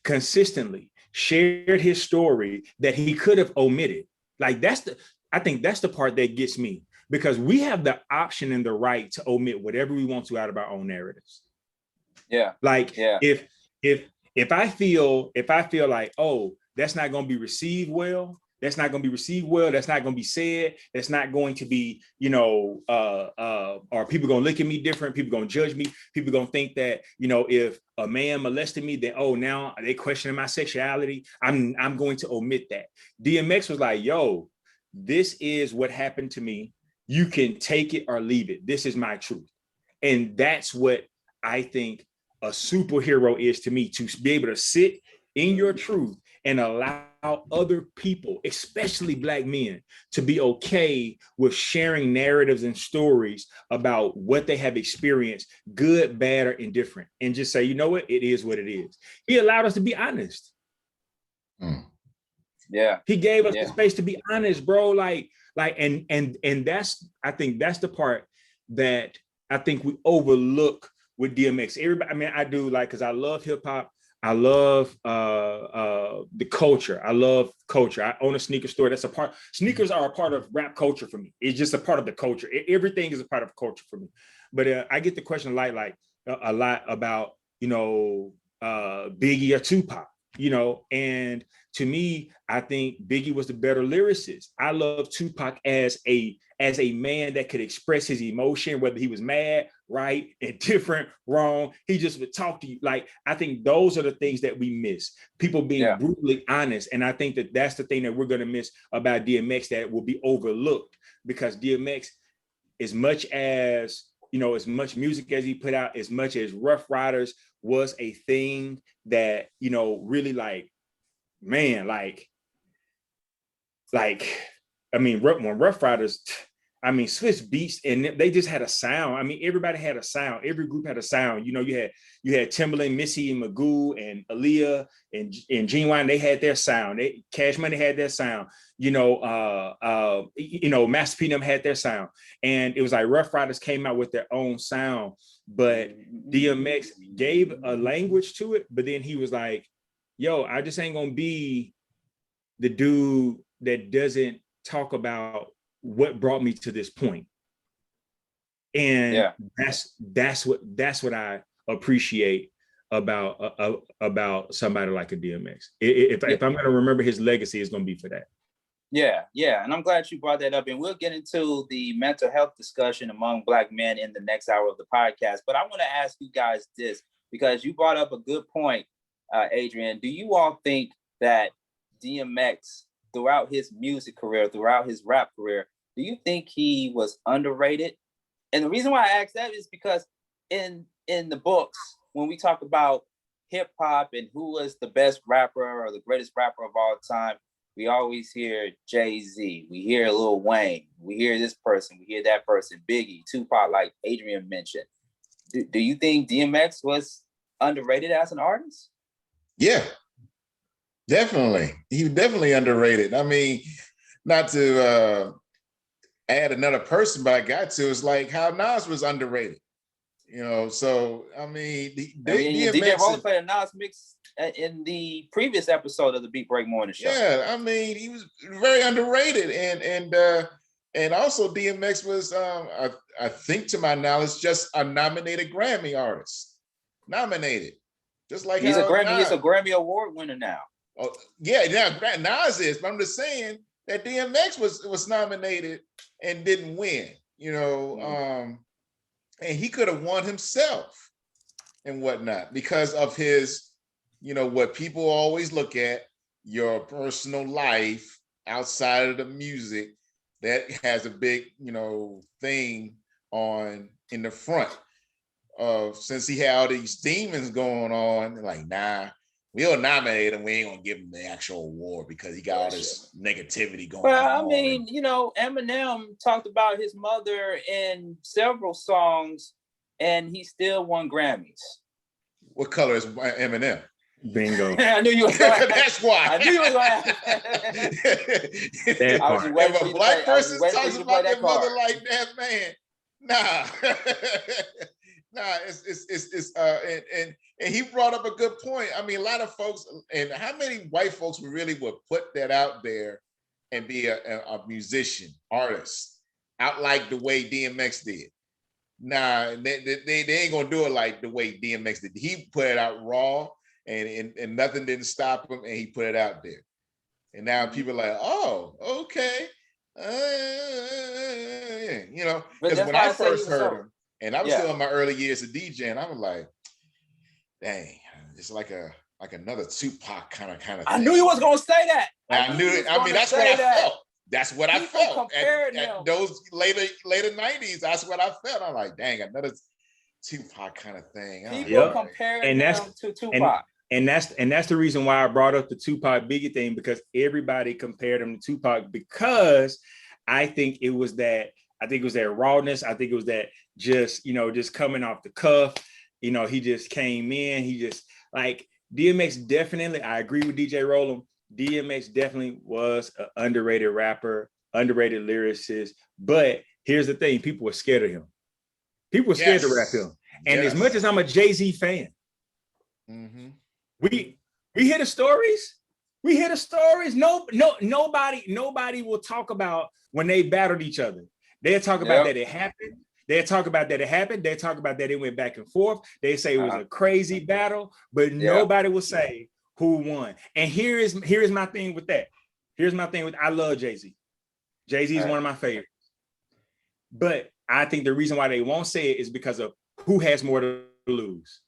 Consistently shared his story that he could have omitted. Like I think that's the part that gets me, because we have the option and the right to omit whatever we want to out of our own narratives. Yeah. Like Yeah. if I feel like, oh, that's not going to be received well, that's not going to be received well, that's not going to be said, that's not going to be, or people going to look at me different, people going to judge me, people going to think that, if a man molested me, then, oh, now they questioning my sexuality, I'm going to omit that. DMX was like, yo, this is what happened to me. You can take it or leave it. This is my truth. And that's what I think a superhero is to me, to be able to sit in your truth and allow other people, especially Black men, to be okay with sharing narratives and stories about what they have experienced, good, bad, or indifferent, and just say, you know what, it is what it is. He allowed us to be honest. Yeah. He gave us the space to be honest, bro. And that's, I think that's the part that I think we overlook with DMX. Everybody, I mean, I do, like, because I love hip hop. I love the culture. I love culture. I own a sneaker store. That's a part. Sneakers are a part of rap culture for me. It's just a part of the culture. Everything is a part of culture for me. But I get the question a lot about, Biggie or Tupac, and to me, I think Biggie was the better lyricist. I love Tupac as a man that could express his emotion, whether he was mad, right, indifferent, wrong. He just would talk to you. Like, I think those are the things that we miss. People being brutally honest. And I think that that's the thing that we're going to miss about DMX, that will be overlooked, because DMX, as much as, as much music as he put out, as much as Rough Riders was a thing that, really, like, man, like, I mean, when Rough Riders, I mean, Swiss Beats, and they just had a sound. I mean, everybody had a sound. Every group had a sound. You had Timbaland, Missy, and Magoo, and Aaliyah, and Genuine. They had their sound. Cash Money had their sound. Master P and them had their sound. And it was like Rough Riders came out with their own sound, but DMX gave a language to it. But then he was like, yo, I just ain't gonna be the dude that doesn't talk about what brought me to this point. And that's what I appreciate about somebody like a DMX. If I'm going to remember his legacy, it's going to be for that. Yeah. And I'm glad you brought that up. And we'll get into the mental health discussion among Black men in the next hour of the podcast. But I want to ask you guys this, because you brought up a good point, Adrian. Do you all think that DMX, throughout his music career, throughout his rap career, do you think he was underrated? And the reason why I ask that is because in the books, when we talk about hip hop and who was the best rapper or the greatest rapper of all time, we always hear Jay-Z, we hear Lil Wayne, we hear this person, we hear that person, Biggie, Tupac, like Adrian mentioned. Do you think DMX was underrated as an artist? Yeah, definitely. He was definitely underrated. I mean, not to add another person, but I got to. It's like how Nas was underrated. So I mean, DJ Roller played a Nas mix in the previous episode of the Beat Break Morning Show. Yeah, I mean, he was very underrated, and also DMX was, I think, to my knowledge, just a nominated Grammy artist. Nominated, just like he's a Grammy Award winner now. Oh yeah, now Nas is. But I'm just saying that DMX was nominated and didn't win. And he could have won himself and whatnot because of his, what people always look at, your personal life outside of the music, that has a big, thing on in the front of, since he had all these demons going on, like, nah, we'll nominate him. We ain't gonna give him the actual award because he got all this negativity going on. Well, I mean, Eminem talked about his mother in several songs, and he still won Grammys. What color is Eminem? Bingo. I knew you were going to That's why. I knew you were going to If a black person talks about their mother like that, man, nah. And he brought up a good point. I mean, a lot of folks, and how many white folks really would put that out there and be a musician, artist, out like the way DMX did. Nah, they ain't gonna do it like the way DMX did. He put it out raw, and nothing didn't stop him, and he put it out there. And now people are like, oh, okay. You know, because when I first heard him, and I was still in my early years of DJing, I was like, dang, it's like another Tupac kind of thing. I knew he was gonna say that. I knew it. I mean, that's what I felt. That's what I felt. At those later 90s, that's what I felt. I'm like, dang, another Tupac kind of thing. People comparing him to Tupac. And that's the reason why I brought up the Tupac Biggie thing, because everybody compared him to Tupac, because I think it was that rawness. I think it was that just coming off the cuff. He just came in. He just like DMX definitely. I agree with DJ Rollum. DMX definitely was an underrated rapper, underrated lyricist. But here's the thing: people were scared of him. People were scared to rap him. And as much as I'm a Jay-Z fan, we hear the stories. We hear the stories. Nobody will talk about when they battled each other. They'll talk about that it happened. They'll talk about that it happened. They talk about that it went back and forth. They say it was a crazy battle, but nobody will say who won. And here is my thing with that. Here's my thing with I love Jay-Z. Jay-Z is one of my favorites. But I think the reason why they won't say it is because of who has more to lose.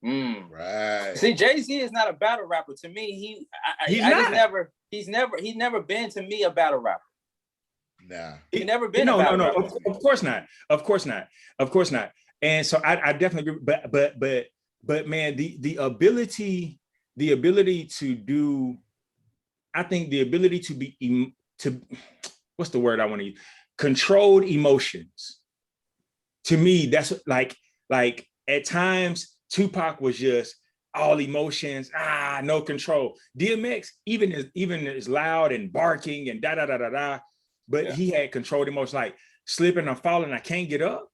Right. See, Jay-Z is not a battle rapper. To me, he's never been to me a battle rapper. Nah. He's never been no, rapper. Of course not. And so I definitely agree. But man, the ability to do, I think the ability to what's the word I want to use? Controlled emotions. To me, that's like at times Tupac was just all emotions, no control. DMX, even as loud and barking and da da da da da, but he had controlled emotions, like slipping or falling. I can't get up.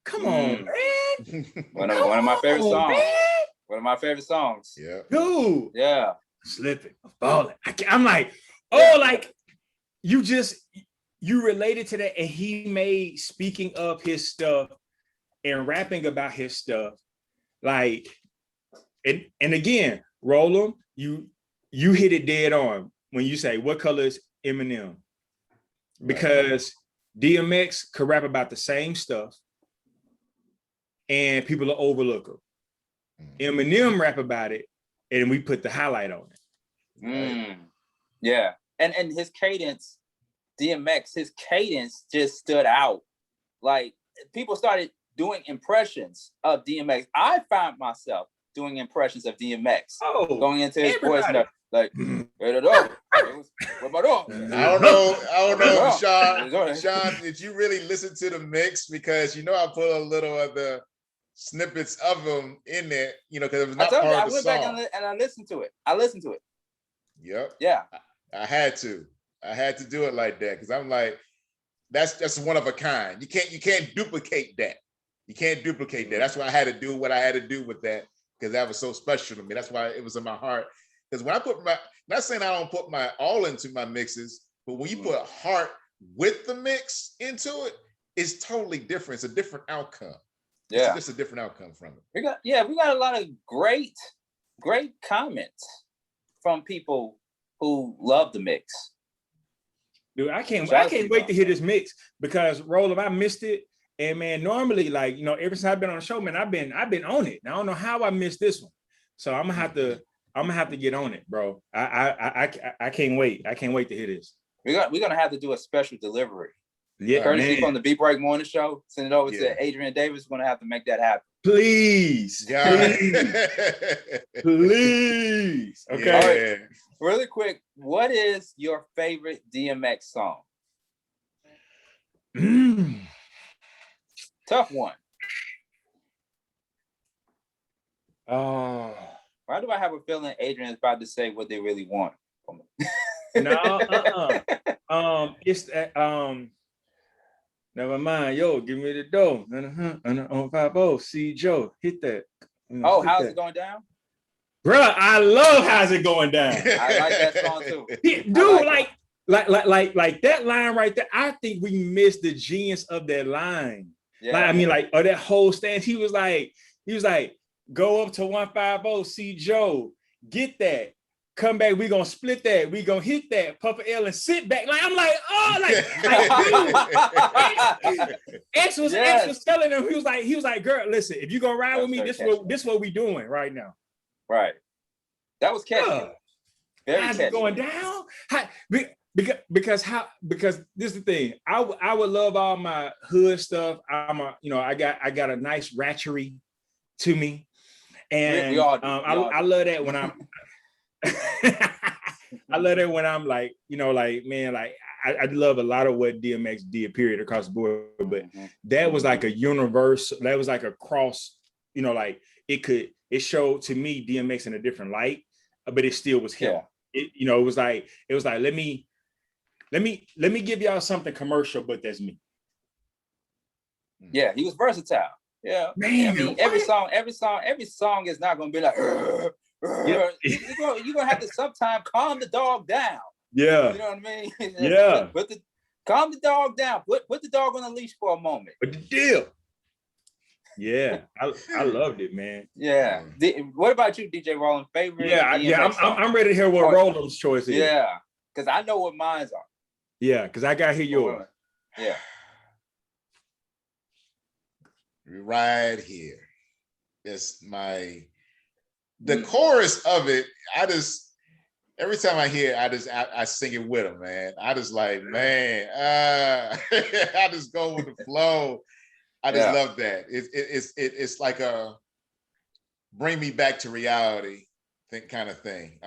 Come on, man. One of my favorite songs. Man. One of my favorite songs. Yeah, dude. Yeah, slipping, or falling. I'm like, oh, like you related to that, and he made speaking of his stuff and rapping about his stuff. Like, and again, Roland, you hit it dead on when you say, what color is Eminem? Because DMX could rap about the same stuff and people will overlook him. Eminem rap about it and we put the highlight on it. Right? Yeah. And his cadence, DMX, his cadence just stood out. Like, people started doing impressions of DMX. I found myself doing impressions of DMX. Going into his voice, like, where my dog? I don't know, Sean, did you really listen to the mix? Because I put a little of the snippets of them in there, because it was not part of the song. I went back and I listened to it. Yep. Yeah. I had to do it like that, because I'm like, that's one of a kind. You can't duplicate that. You can't duplicate that. That's why I had to do what I had to do with that, because that was so special to me. That's why it was in my heart. Because when I put not saying I don't put my all into my mixes, but when you put heart with the mix into it, it's totally different. It's a different outcome. Yeah. It's just a different outcome from it. We got a lot of great comments from people who love the mix. Dude, I can't wait to hear this mix, because Roland, I missed it. And man, normally, like, ever since I've been on the show, man, I've been on it. Now, I don't know how I missed this one. So I'm gonna have to get on it, bro. I can't wait. I can't wait to hear this. We're gonna have to do a special delivery. Yeah, courtesy from the Beat Break Morning Show. Send it over to Adrian Davis. We're gonna have to make that happen. Please. Please. Okay. All right. Really quick, what is your favorite DMX song? Tough one. Why do I have a feeling Adrian is about to say what they really want? No, it's that never mind. Yo, give me the dough. On 5-0, see Joe, hit that. How's it going down? Bruh, I love How's It Going Down. I like that song too. Dude, like like that line right there. I think we missed the genius of that line. Yeah. Like, I mean, like, or that whole stance. He was like, go up to 150, see Joe, get that. Come back, we gonna split that. We gonna hit that, Papa L, and sit back. Like I'm like, dude. X was telling him. He was like, girl, listen, if you gonna ride with me, this what we doing right now. Right. That was catchy. Very how's catchy. It going down? Because this is the thing. I would love all my hood stuff. I got a nice ratchery to me, and we all do. I love that when I'm. I love it when I'm like, like, man, like I love a lot of what DMX did, period, across the board. But that was like a universe. That was like a cross, like it showed to me DMX in a different light, but it still was him. Yeah. It was like, let me give y'all something commercial, but that's me. Yeah, he was versatile. Yeah. Man, I mean, every song is not gonna be like You're gonna have to sometimes calm the dog down. Yeah. You know what I mean? Yeah. Calm the dog down. Put the dog on a leash for a moment. But the deal. Yeah, I loved it, man. Yeah. What about you, DJ Roland? Favorite? Yeah. I'm ready to hear what Roland's choice is. Yeah, because I know what mine are. Yeah, because I gotta hear yours. Yeah. Right here. It's the chorus of it. Every time I hear it, I sing it with them, man. I just like, man, I just go with the flow. I just love that. It's like a bring me back to reality kind of thing.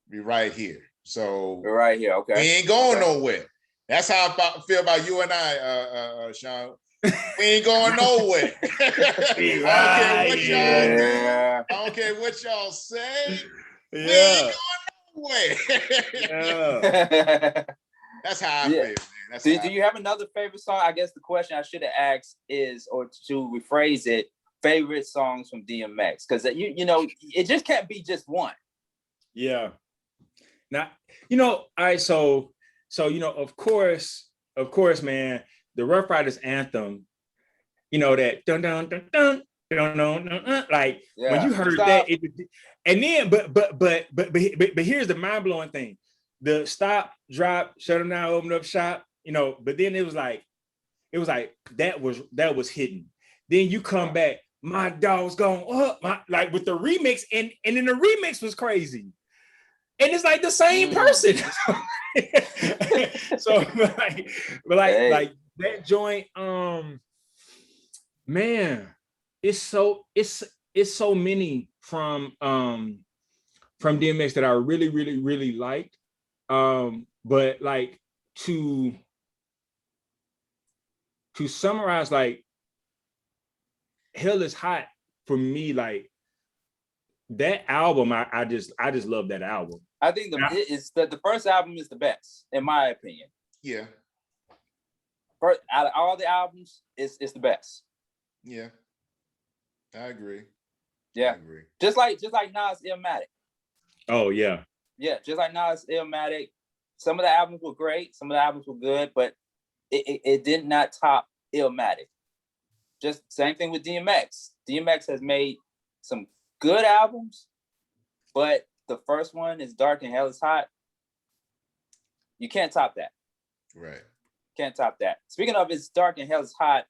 Be right here. So we're right here. Okay. We ain't going nowhere. That's how I feel about you and I, Sean. We ain't going nowhere. I don't care what y'all say. Yeah. We ain't going nowhere. That's how I feel, man. Do you have another favorite song? I guess the question I should have asked is, or to rephrase it, favorite songs from DMX, because it just can't be just one. Yeah. Now, all right. So of course, man, the Rough Riders anthem, that dun dun dun dun dun dun dun, like when you heard that, and then but here's the mind-blowing thing: the stop, drop, shut them down, open up shop, but then it was like that was hidden. Then you come back, my dog's going up, like with the remix, and then the remix was crazy. And it's like the same person. So like that joint, man, it's so many from DMX that I really, really, really liked. But like to summarize, like Hell is Hot for me, like that album, I just love that album. I think the first album is the best, in my opinion. Yeah. First, out of all the albums, it's the best. Yeah. I agree. Yeah. I agree. Just like Nas Illmatic. Oh yeah. Yeah, just like Nas Illmatic. Some of the albums were great, some of the albums were good, but it did not top Illmatic. Just same thing with DMX. DMX has made some good albums, but the first one is Dark and Hell is Hot. You can't top that. Right. Can't top that. Speaking of It's Dark and Hell is Hot,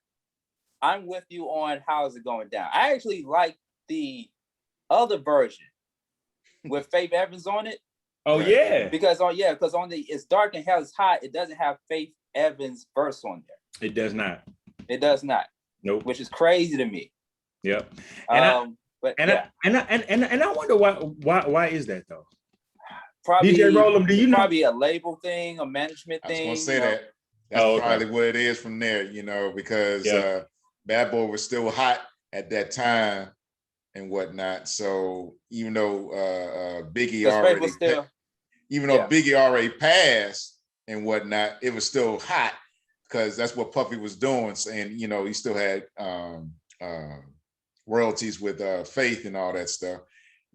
I'm with you on How Is It Going Down. I actually like the other version with Faith Evans on it. Oh yeah. Because on the It's Dark and Hell is Hot, it doesn't have Faith Evans' verse on there. It does not. It does not. Nope. Which is crazy to me. Yep. I wonder why is that though? Probably DJ Roland, do you know? Probably a label thing, a management thing. I was gonna say that. That's probably what it is from there, because Bad Boy was still hot at that time and whatnot. So even though Biggie already passed and whatnot, it was still hot because that's what Puffy was doing. And he still had royalties with Faith and all that stuff.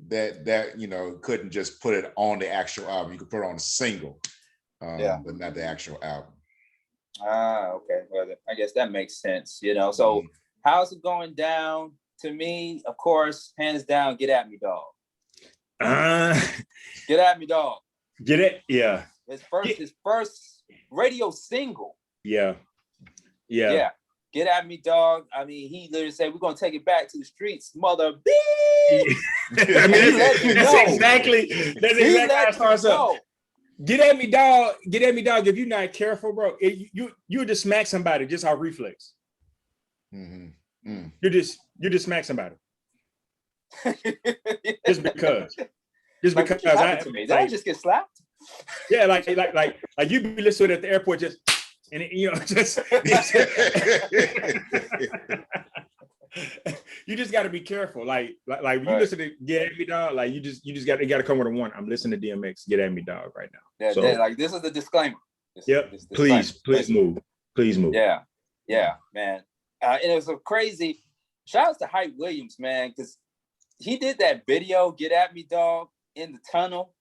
That couldn't just put it on the actual album. You could put it on a single. but not the actual album. Okay. Well, I guess that makes sense. So how's it going down? To me, of course, hands down, Get At Me, Dog. Get At Me, Dog. Get it? Yeah. His first radio single. Yeah. Get At Me, Dog. I mean, he literally said, "We're gonna take it back to the streets, mother bitch." I mean, that's exactly how it starts up. Get at me, dog. Get at me, dog. If you're not careful, bro, you just smack somebody just off reflex. You just smack somebody. just because. Just like, because did I just get slapped? Yeah, like you be listening at the airport just you just got to be careful. Like when you listen to Get At Me, Dog, like you just got to come with a warning. I'm listening to DMX. Get At Me, Dog, right now. Yeah, so, like this is the disclaimer. Please move. Yeah, man. And it was so crazy. Shout out to Hype Williams, man, because he did that video, Get At Me, Dog, in the tunnel.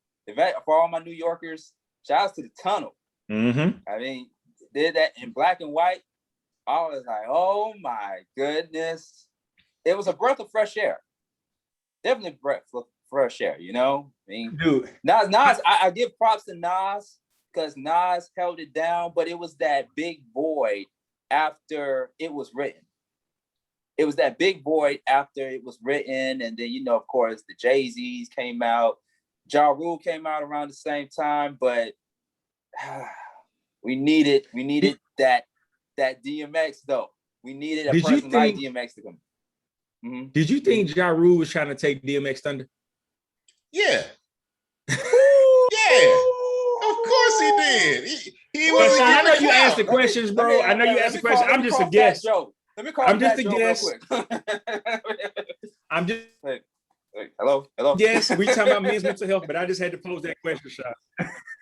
For all my New Yorkers, shout out to the tunnel. I mean, did that in black and white. I was like, oh my goodness. It was a breath of fresh air. Definitely breath of fresh air, I mean, dude. Nas, I give props to Nas because Nas held it down, but it was that big void after it was written. It was that big void after it was written. And then, of course, the Jay-Z's came out. Ja Rule came out around the same time, but we needed that DMX though. We needed a person like DMX to come. Did you think Ja Rule was trying to take DMX thunder? Yeah. Yeah. Of course he did. He was. I know you asked the questions, bro. I know you asked the questions. I'm just a guest. Let me call. I'm just a guest. I'm just. Wait, hello. Yes, we talking about men's mental health, but I just had to pose that question, shot.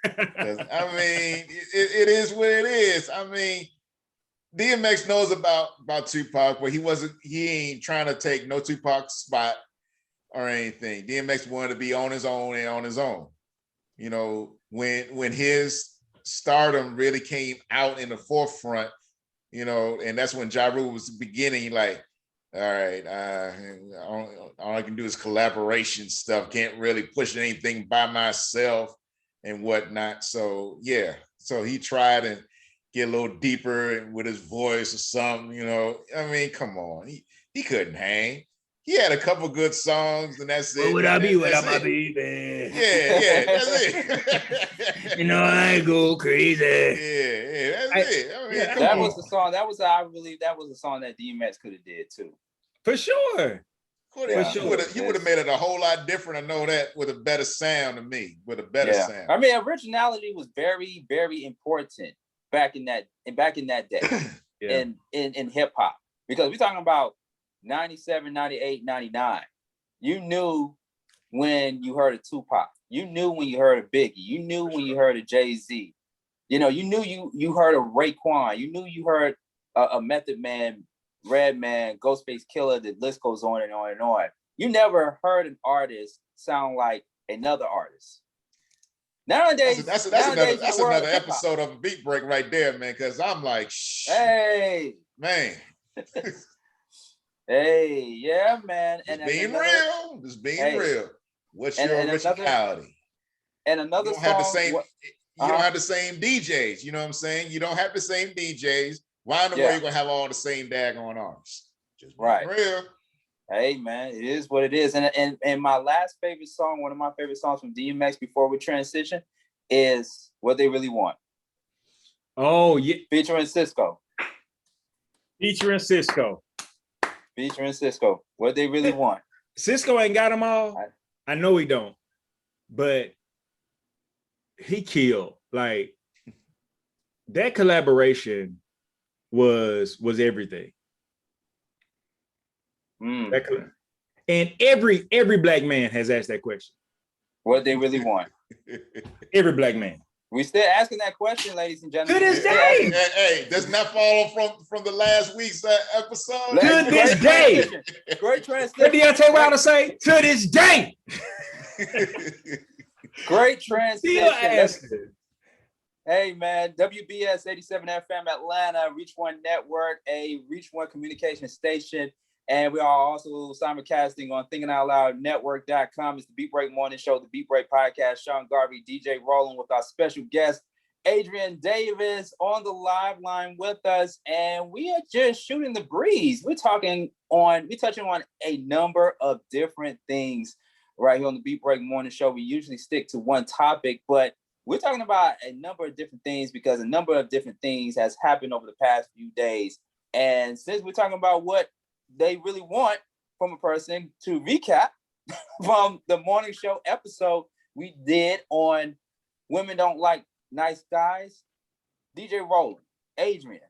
I mean, it is what it is. I mean, DMX knows about Tupac, but he ain't trying to take no Tupac spot or anything. DMX wanted to be on his own and on his own. When his stardom really came out in the forefront, and that's when Ja Rule was beginning, like, all right, all I can do is collaboration stuff. Can't really push anything by myself and whatnot. So yeah, so he tried and get a little deeper with his voice or something. I mean, come on, he couldn't hang. He had a couple good songs, and that's it. What would I be without my baby? Yeah, that's it. I go crazy. Yeah, that's it. I mean, that was the song. I believe that was the song that DMX could have did too. For sure. You would have made it a whole lot different. I know that, with a better sound to me. With a better sound. I mean, originality was very, very important back in that day in hip hop, because we're talking about 97, 98, 99. You knew when you heard a Tupac. You knew when you heard a Biggie. You knew when you heard a Jay-Z. You knew you heard a Raekwon. You knew you heard a Method Man, Redman, Ghostface Killer. The list goes on and on and on. You never heard an artist sound like another artist. Nowadays, that's another episode of Beat Break right there, man. Because I'm like, hey, man. Hey, yeah, man. Just being real. What's your originality? And another song. You don't have the same DJs. You know what I'm saying? You don't have the same DJs. Why in the world you gonna have all the same daggone artists? Just being real. Hey, man, it is what it is. And my last favorite song, one of my favorite songs from DMX before we transition, is What They Really Want. Oh, yeah. Featuring Cisco. What They Really Want. Cisco ain't got them all. I know he don't, but he killed. Like, that collaboration was everything. And every black man has asked that question. What they really want. Every black man. We still asking that question, ladies and gentlemen. To this day. Hey, does not follow from the last week's episode. To this day. Great translation. What Deontay Wilder say? To this day. Great translation. Hey, man, WBS 87 FM Atlanta, Reach One Network, a Reach One communication station. And we are also simulcasting on thinkingoutloudnetwork.com. It's the Beat Break Morning Show, the Beat Break Podcast. Sean Garvey, DJ Roland with our special guest, Adrian Davis, on the live line with us. And we are just shooting the breeze. We're touching on a number of different things right here on the Beat Break Morning Show. We usually stick to one topic, but we're talking about a number of different things because a number of different things has happened over the past few days. And since we're talking about what they really want from a person, to recap from the morning show episode we did on Women Don't Like Nice Guys, DJ Roland, Adrian,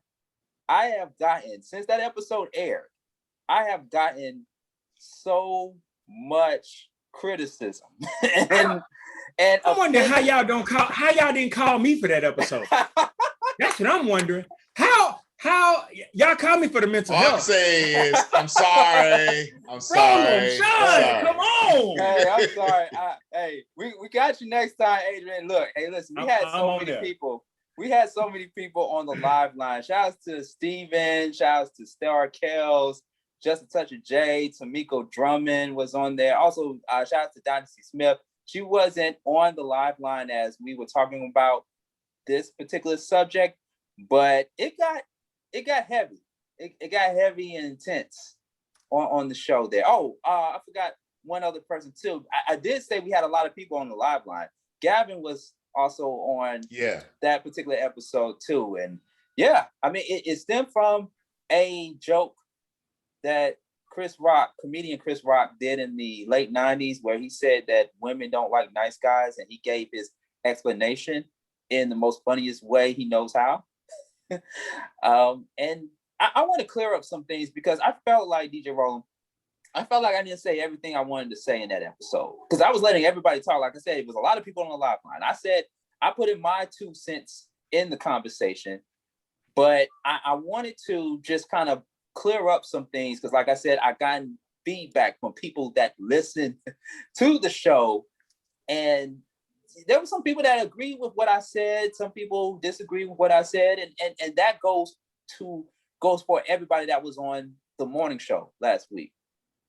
I have gotten, since that episode aired, I have gotten so much criticism. and I wonder how y'all didn't call me for that episode. That's what I'm wondering. How y'all call me for the mental health? All I'm saying is, I'm sorry. Sean, come on. Hey, I'm sorry. Hey, we got you next time, Adrian. Look, hey, listen, we had so many people. We had so many people on the live line. Shout outs to Steven, shout outs to Star Kells, Just a Touch of J, Tamiko Drummond was on there. Also, shout out to Dynasty Smith. She wasn't on the live line as we were talking about this particular subject, but it got heavy. It got heavy and intense on the show there. Oh, I forgot one other person too. I did say we had a lot of people on the live line. Gavin was also on that particular episode too. And yeah, I mean, it stemmed from a joke that comedian Chris Rock did in the late 90s, where he said that women don't like nice guys, and he gave his explanation in the most funniest way he knows how. And I want to clear up some things because I felt like, DJ Roland, I felt like I didn't say everything I wanted to say in that episode because I was letting everybody talk. Like I said, it was a lot of people on the live line. I put in my 2 cents in the conversation, but I wanted to just kind of clear up some things because, like I said, I got feedback from people that listen to the show, and there were some people that agree with what I said. Some people disagree with what I said, and that goes for everybody that was on the morning show last week.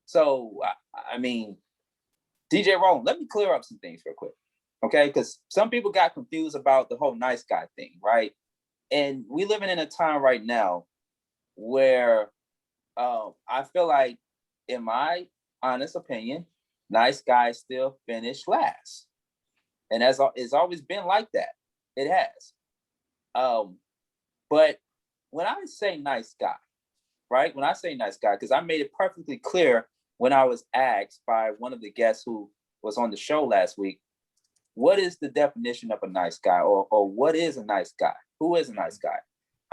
So, I mean, DJ Roland, let me clear up some things real quick, okay? Because some people got confused about the whole nice guy thing, right? And we living in a time right now where I feel like, in my honest opinion, nice guys still finish last. And it's always been like that. It has. But when I say nice guy, right? When I say nice guy, because I made it perfectly clear when I was asked by one of the guests who was on the show last week, what is the definition of a nice guy, or what is a nice guy? Who is a nice guy?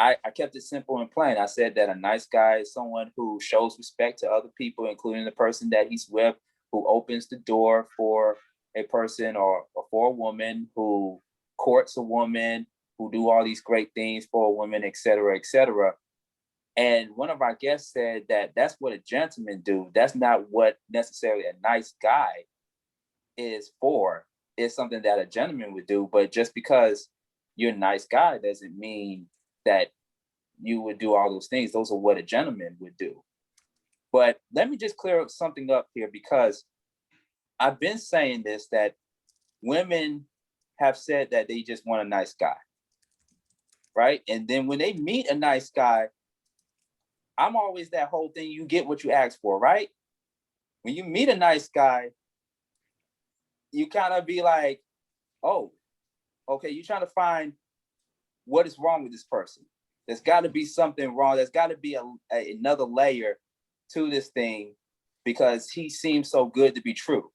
I kept it simple and plain. I said that a nice guy is someone who shows respect to other people, including the person that he's with, who opens the door for a person or for a woman, who courts a woman, who do all these great things for a woman, et cetera, et cetera. And one of our guests said that that's what a gentleman do. That's not what necessarily a nice guy is for. It's something that a gentleman would do. But just because you're a nice guy doesn't mean that you would do all those things. Those are what a gentleman would do. But let me just clear something up here, because I've been saying this, that women have said that they just want a nice guy, right? And then when they meet a nice guy, I'm always that whole thing, you get what you ask for, right? When you meet a nice guy, you kind of be like, oh, okay, you're trying to find what is wrong with this person. There's got to be something wrong. There's got to be another layer to this thing, because he seems so good to be true.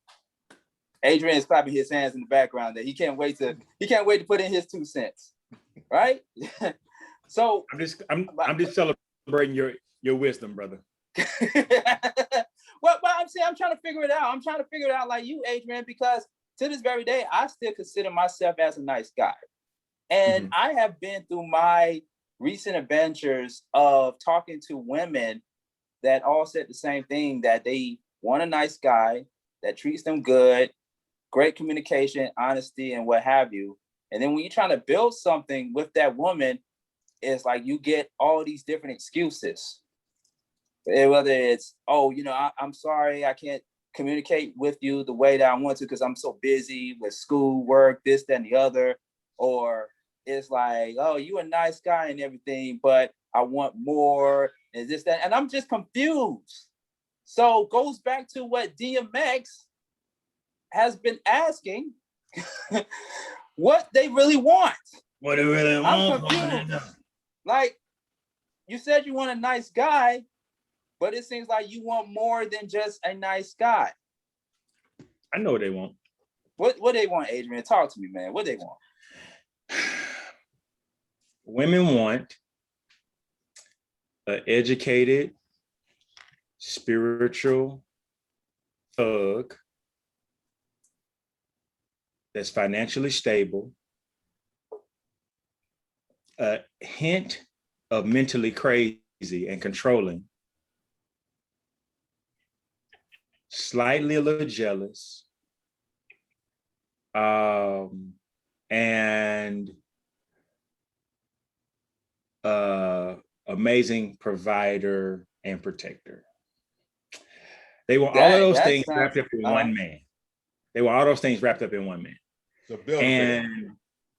Adrian is clapping his hands in the background that he can't wait to put in his 2 cents, right? So I'm just celebrating your wisdom, brother. Well, I'm trying to figure it out. I'm trying to figure it out like you, Adrian, because to this very day, I still consider myself as a nice guy. And I have been through my recent adventures of talking to women that all said the same thing, that they want a nice guy that treats them good, great communication, honesty, and what have you. And then when you're trying to build something with that woman, it's like you get all these different excuses. Whether it's, oh, I'm sorry, I can't communicate with you the way that I want to because I'm so busy with school, work, this, that, and the other. Or it's like, oh, you a nice guy and everything, but I want more, and this, that. And I'm just confused. So goes back to what DMX has been asking, what they really want. What they really want. I'm confused. Like, you said you want a nice guy, but it seems like you want more than just a nice guy. I know what they want. What they want, Adrian? Talk to me, man. What they want? Women want an educated, spiritual thug that's financially stable, a hint of mentally crazy and controlling, slightly a little jealous, and amazing provider and protector. They want all of those things wrapped up in one man. They want all those things wrapped up in one man. So build a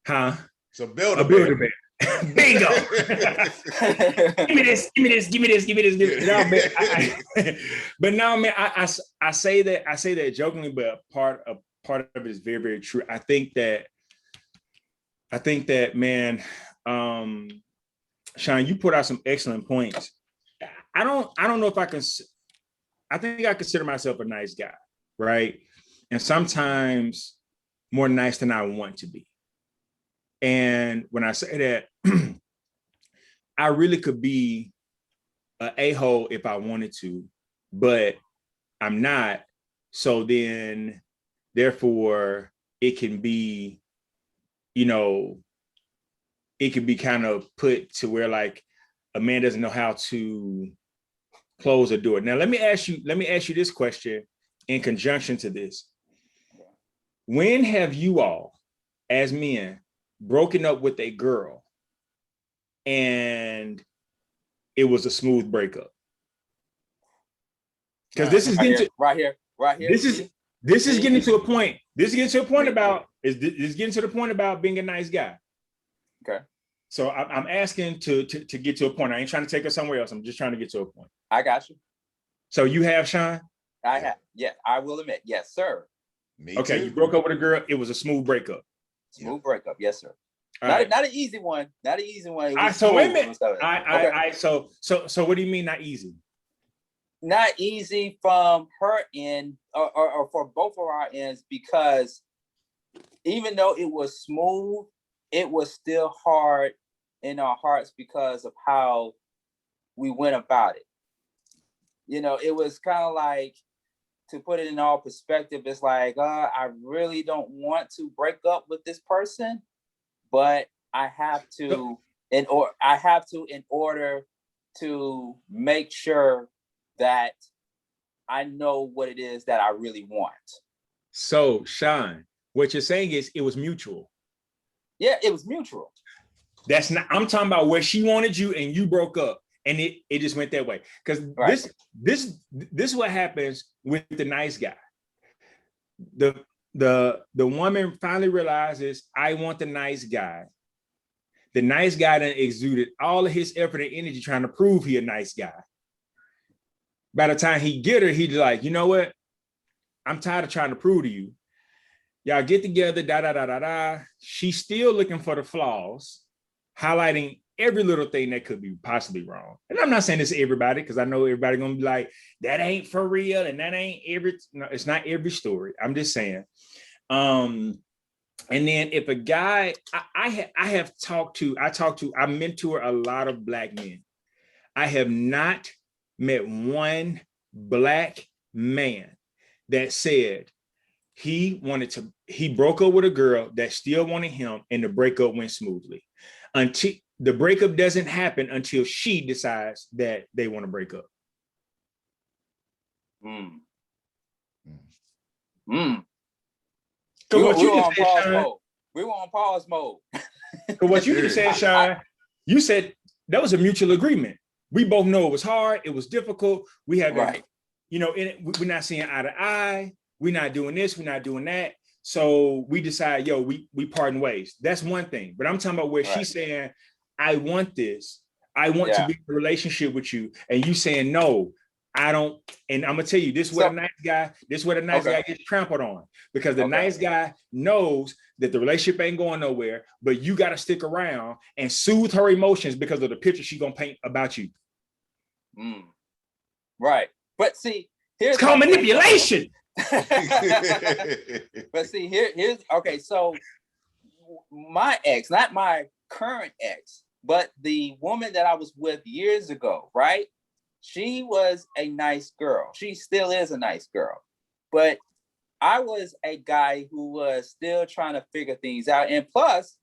bear. So build a bear. Bingo. Give me this. No, man, but no, man, I say that jokingly, but part of it is very, very true. I think that, man, Sean, you put out some excellent points. I don't know if I can. I think I consider myself a nice guy, right? And sometimes more nice than I want to be. And when I say that, I really could be an a-hole if I wanted to, but I'm not. So then, therefore, it can be, it can be kind of put to where like a man doesn't know how to close a door. Now, let me ask you this question in conjunction to this. When have you all, as men, broken up with a girl and it was a smooth breakup? Because this is right here. This is getting to a point. This is getting to a point about getting to the point about being a nice guy. Okay. So I'm asking to get to a point. I ain't trying to take us somewhere else. I'm just trying to get to a point. I got you. So you have, Sean? I have. Yeah, I will admit. Yes, sir. Me okay, too. You broke up with a girl. It was a smooth breakup. Smooth breakup. Yes, sir. Not an easy one. Not an easy one. So wait a minute. So what do you mean not easy? Not easy from her end or for both of our ends, because even though it was smooth, it was still hard in our hearts because of how we went about it. It was kind of like, to put it in all perspective, it's like, I really don't want to break up with this person, but I have to in order to make sure that I know what it is that I really want. So, Sean, what you're saying is it was mutual. Yeah, it was mutual. That's not, I'm talking about where she wanted you and you broke up and it just went that way. Because this is what happens with the nice guy. The woman finally realizes, I want the nice guy. The nice guy then exuded all of his effort and energy trying to prove he a nice guy. By the time he get her, he's like, you know what? I'm tired of trying to prove to you. Y'all get together, da. She's still looking for the flaws, highlighting every little thing that could be possibly wrong. And I'm not saying this to everybody, because I know everybody gonna be like, that ain't for real, and that ain't no, it's not every story. I'm just saying. And then if a guy, I mentor a lot of black men. I have not met one black man that said he broke up with a girl that still wanted him and the breakup went smoothly. Until the breakup doesn't happen until she decides that they want to break up. So what you just said, we were on pause mode. But what you just said, Sean, you said that was a mutual agreement. We both know it was hard. It was difficult. We have, right. You know, we're not seeing eye to eye. We're not doing this. We're not doing that. So we decide, yo, we parting ways. That's one thing. But I'm talking about where she's saying, I want this. I want to be in a relationship with you. And you saying, no, I don't. And I'm gonna tell you, this is where the nice guy, guy gets trampled on, because the nice guy knows that the relationship ain't going nowhere, but you got to stick around and soothe her emotions because of the picture she's gonna paint about you. Right. But see, it's called manipulation. But see, here's okay. So my ex, not my current ex, but the woman that I was with years ago, right? She was a nice girl. She still is a nice girl. But I was a guy who was still trying to figure things out. And plus,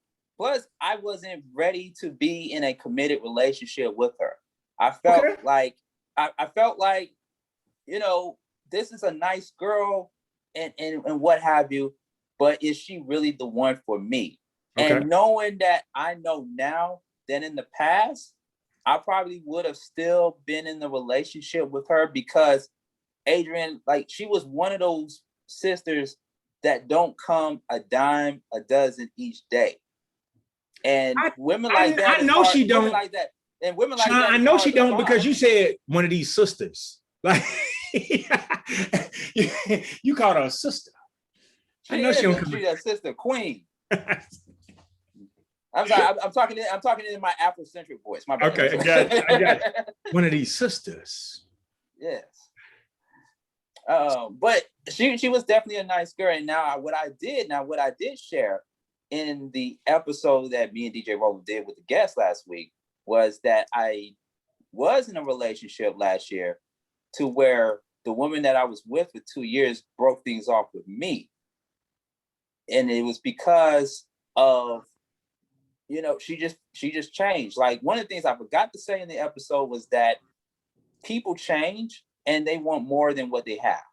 I wasn't ready to be in a committed relationship with her. I felt like, I felt like, you know, this is a nice girl and what have you, but is she really the one for me? And knowing that I know now that in the past, I probably would have still been in the relationship with her, because Adrian, like, she was one of those sisters that don't come a dime a dozen each day. And women like that. I know she don't. Like that. And women like that. I know she don't, because you said one of these sisters. Like, you called her a sister. I know she don't. She's a sister queen. I'm sorry. I'm talking in my Afrocentric voice. My bad. Okay, I got one of these sisters. Yes. But she was definitely a nice girl. And now what I did share in the episode that me and DJ Roland did with the guest last week was that I was in a relationship last year to where the woman that I was with for 2 years broke things off with me. And it was because of, you know, she just changed. Like, one of the things I forgot to say in the episode was that people change and they want more than what they have.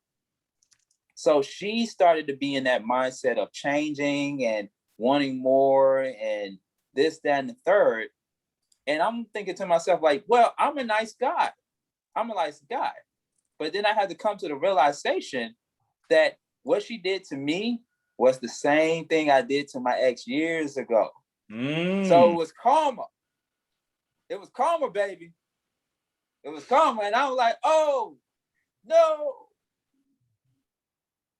So she started to be in that mindset of changing and wanting more and this, that, and the third. And I'm thinking to myself, like, well, I'm a nice guy. But then I had to come to the realization that what she did to me was the same thing I did to my ex years ago. So it was karma. It was karma, baby. It was karma. And I was like, oh, no.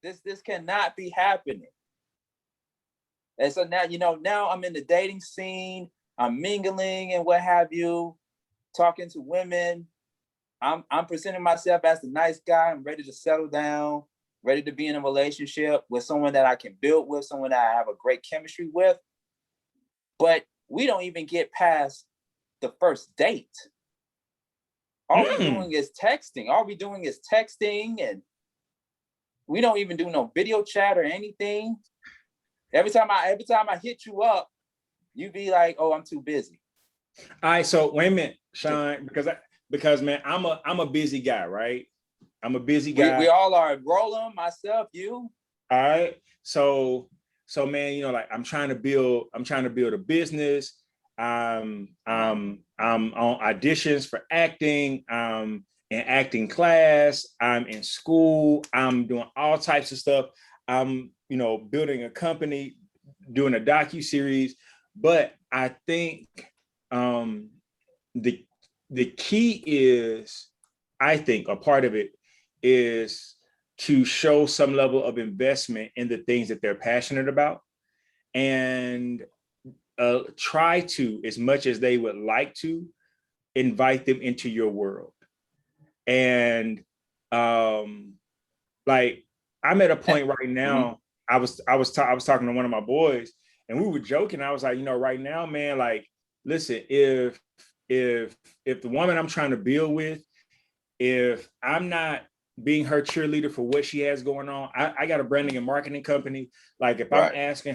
This cannot be happening. And so now, you know, now I'm in the dating scene. I'm mingling and what have you, talking to women. I'm presenting myself as the nice guy. I'm ready to settle down, ready to be in a relationship with someone that I can build with, someone that I have a great chemistry with. But we don't even get past the first date. All we're doing is texting. And we don't even do no video chat or anything. Every time I hit you up, you be like, "Oh, I'm too busy." All right, so wait a minute, Sean, because man, I'm a busy guy, right? I'm a busy guy. We all are. Roland, myself, you. All right. So man, you know, like I'm trying to build a business. I'm on auditions for acting. I'm in acting class. I'm in school. I'm doing all types of stuff. I'm, you know, building a company, doing a docu-series. But I think the key is, I think a part of it is to show some level of investment in the things that they're passionate about, and try to, as much as they would like to, invite them into your world. And like, I'm at a point right now. I was talking to one of my boys, and we were joking. I was like, you know, right now, man, like, listen, if the woman I'm trying to build with, if I'm not being her cheerleader for what she has going on, I got a branding and marketing company. Like, if I'm asking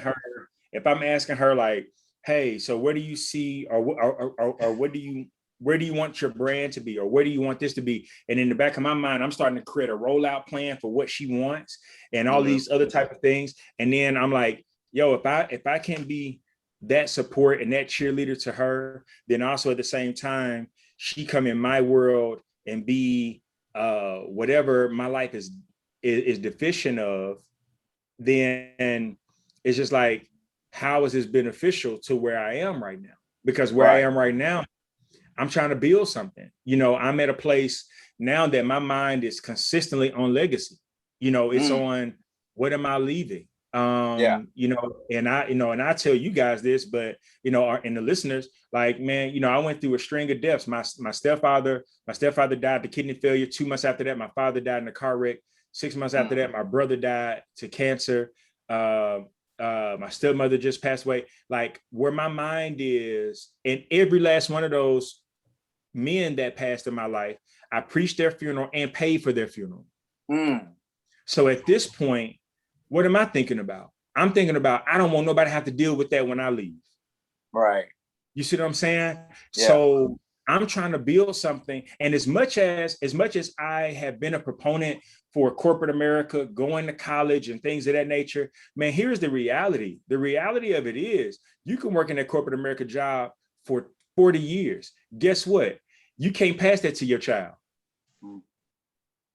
her, like, hey, so where do you see, or where do you want your brand to be, or where do you want this to be? And in the back of my mind, I'm starting to create a rollout plan for what she wants and all these other type of things. And then I'm like, yo, if I can be that support and that cheerleader to her, then also at the same time, she come in my world and be whatever my life is deficient of, then it's just like, how is this beneficial to where I am right now? Because where I am right now, I'm trying to build something. You know, I'm at a place now that my mind is consistently on legacy. You know, it's on, what am I leaving? You know, and I tell you guys this, but you know, and the listeners, like, man, you know, I went through a string of deaths. My stepfather died to kidney failure. 2 months after that, my father died in a car wreck. 6 months after that, my brother died to cancer. My stepmother just passed away. Like, where my mind is, and every last one of those men that passed in my life, I preached their funeral and paid for their funeral. So at this point, what am I thinking about? I'm thinking about, I don't want nobody to have to deal with that when I leave. Right. You see what I'm saying? Yeah. So I'm trying to build something. And as much as I have been a proponent for corporate America, going to college and things of that nature, man, here's the reality. The reality of it is, you can work in that corporate America job for 40 years. Guess what? You can't pass that to your child.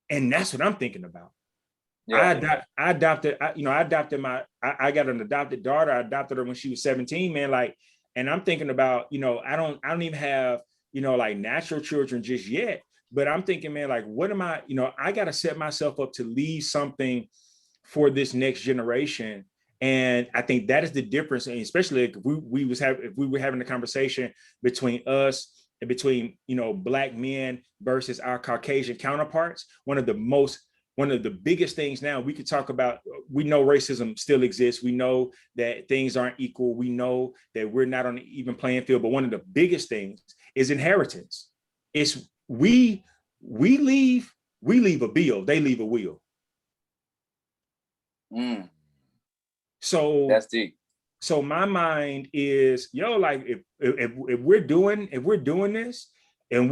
And that's what I'm thinking about. Yeah. I got an adopted daughter. I adopted her when she was 17, man. Like, and I'm thinking about, you know, I don't even have, you know, like natural children just yet, but I'm thinking, man, like, what am I, you know, I got to set myself up to leave something for this next generation. And I think that is the difference. And especially if we were having a conversation between us and between, you know, Black men versus our Caucasian counterparts, one of the biggest things now we could talk about, we know racism still exists. We know that things aren't equal. We know that we're not on an even playing field. But one of the biggest things is inheritance. It's we leave a bill, they leave a will. So that's deep. So my mind is, yo, like, if we're doing this, and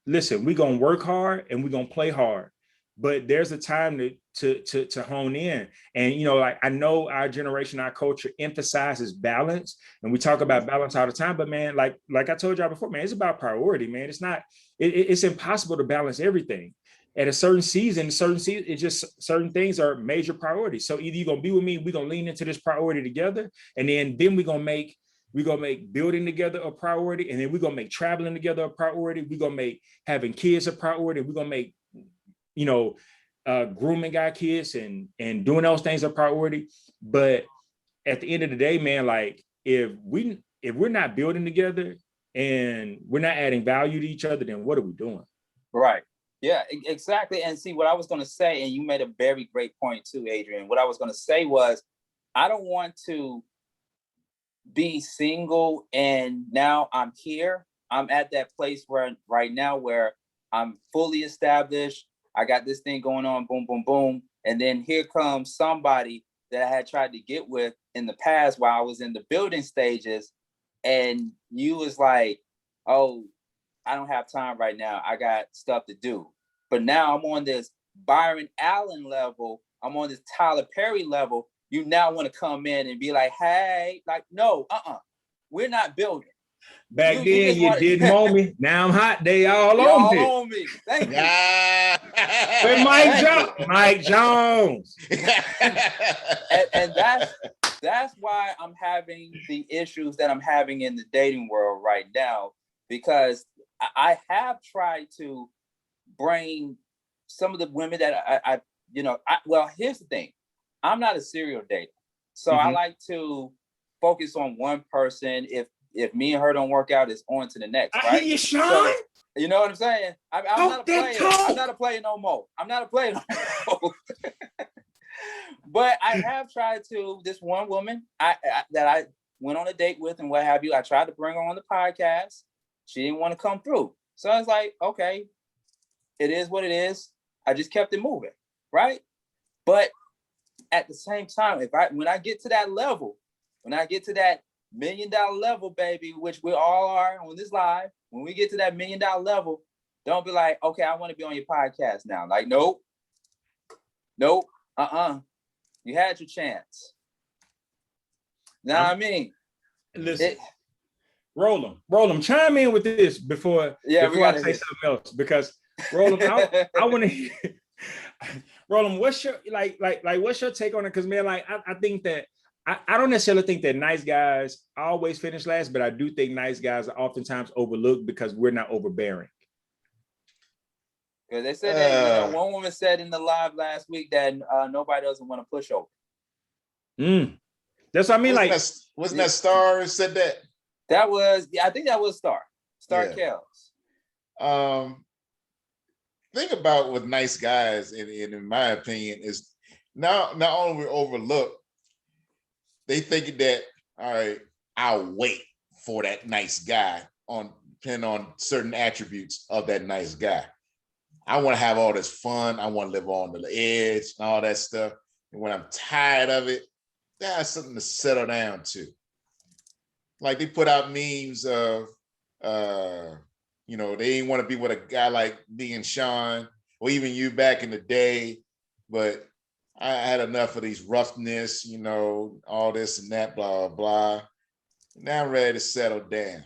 listen, we're gonna work hard and we're gonna play hard, but there's a time to hone in. And you know, like, I know our generation, our culture emphasizes balance, and we talk about balance all the time, but man, like I told y'all before, man, it's about priority, man. It's impossible to balance everything. At a certain season, it's just certain things are major priorities. So either you're gonna be with me, we're gonna lean into this priority together, and then we're gonna make building together a priority, and then we're gonna make traveling together a priority. We're gonna make having kids a priority. We're gonna make, you know, grooming our kids and doing those things a priority. But at the end of the day, man, like, if we're not building together and we're not adding value to each other, then what are we doing? Right. Yeah, exactly. And see, what I was going to say, and you made a very great point too, Adrian. What I was going to say was, I don't want to be single and now I'm here. I'm at that place right now where I'm fully established. I got this thing going on, boom, boom, boom. And then here comes somebody that I had tried to get with in the past while I was in the building stages. And you was like, oh, I don't have time right now. I got stuff to do. But now I'm on this Byron Allen level. I'm on this Tyler Perry level. You now want to come in and be like, hey, like, no, we're not building. Back then, you didn't own me. Now I'm hot. They all on me. Thank you. With Mike Jones. and that's why I'm having the issues that I'm having in the dating world right now, because I have tried to bring some of the women that well, here's the thing. I'm not a serial dater. So I like to focus on one person. If me and her don't work out, it's on to the next, right? I hear you, Sean. So, you know what I'm saying? I'm not a player. I'm not a player no more. But I have tried to, this one woman that I went on a date with and what have you, I tried to bring her on the podcast. She didn't want to come through. So I was like, okay, it is what it is. I just kept it moving, right? But at the same time, when I get to that level, when I get to that $1 million level, baby, which we all are on this live, when we get to that $1 million level, don't be like, okay, I want to be on your podcast now. Like, nope. You had your chance. Nah, I mean, listen, Roland, chime in with this before I say something else, because Roland, I want to hear. Roland, what's your what's your take on it? Because man, like I think that I don't necessarily think that nice guys always finish last, but I do think nice guys are oftentimes overlooked because we're not overbearing. Because they said that, one woman said in the live last week that nobody doesn't want to push over. That's what I mean. Wasn't that Star who said that? That was, I think that was Star Kells. Thing about with nice guys, in my opinion, is not only we're overlooked, they think that, all right, I'll wait for that nice guy depending on certain attributes of that nice guy. I want to have all this fun. I want to live on the edge and all that stuff. And when I'm tired of it, that's something to settle down to. Like they put out memes of, they didn't want to be with a guy like me and Sean, or even you back in the day, but I had enough of these roughness, all this and that, blah, blah, blah. Now I'm ready to settle down.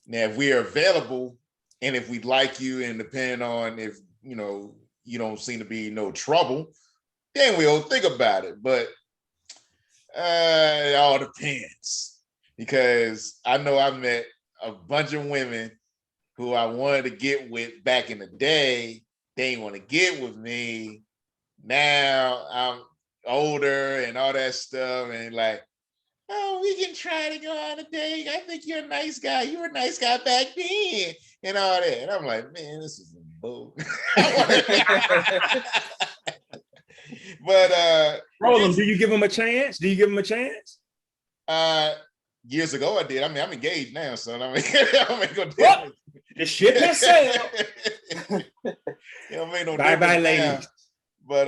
Now, if we are available and if we like you, and depending on if, you don't seem to be no trouble, then we'll think about it. But it all depends, because I know I met a bunch of women who I wanted to get with back in the day. They didn't want to get with me. Now I'm older and all that stuff, and like, oh, we can try to go on a date. I think you're a nice guy. You were a nice guy back then, and all that. And I'm like, man, this is a bull. But Roland, do you give him a chance? Years ago I did. I mean, I'm engaged now, son. I mean, I ain't gonna do the ship has sailed. Make no bye, ladies. But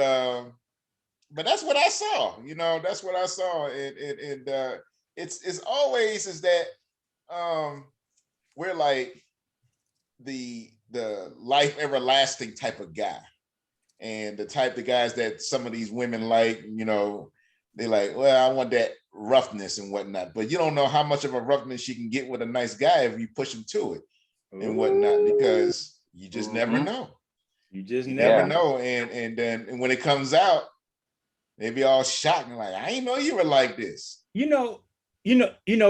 that's what I saw. That's what I saw. And it's always is that we're like the life everlasting type of guy, and the type of guys that some of these women like. They like, well, I want that roughness and whatnot, but you don't know how much of a roughness you can get with a nice guy if you push him to it and whatnot, because you just never know. You just never know. And then when it comes out, they be all shocked and like, I didn't know you were like this.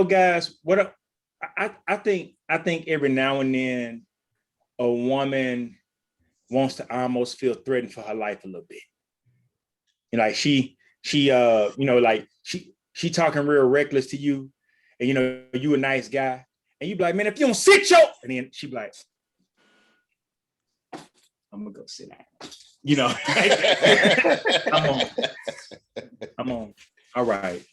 Guys, what I think every now and then a woman wants to almost feel threatened for her life a little bit. Like she talking real reckless to you, and you a nice guy, and you be like, man, if you don't sit your, and then she be like, I'm gonna go sit down. I'm on. All right.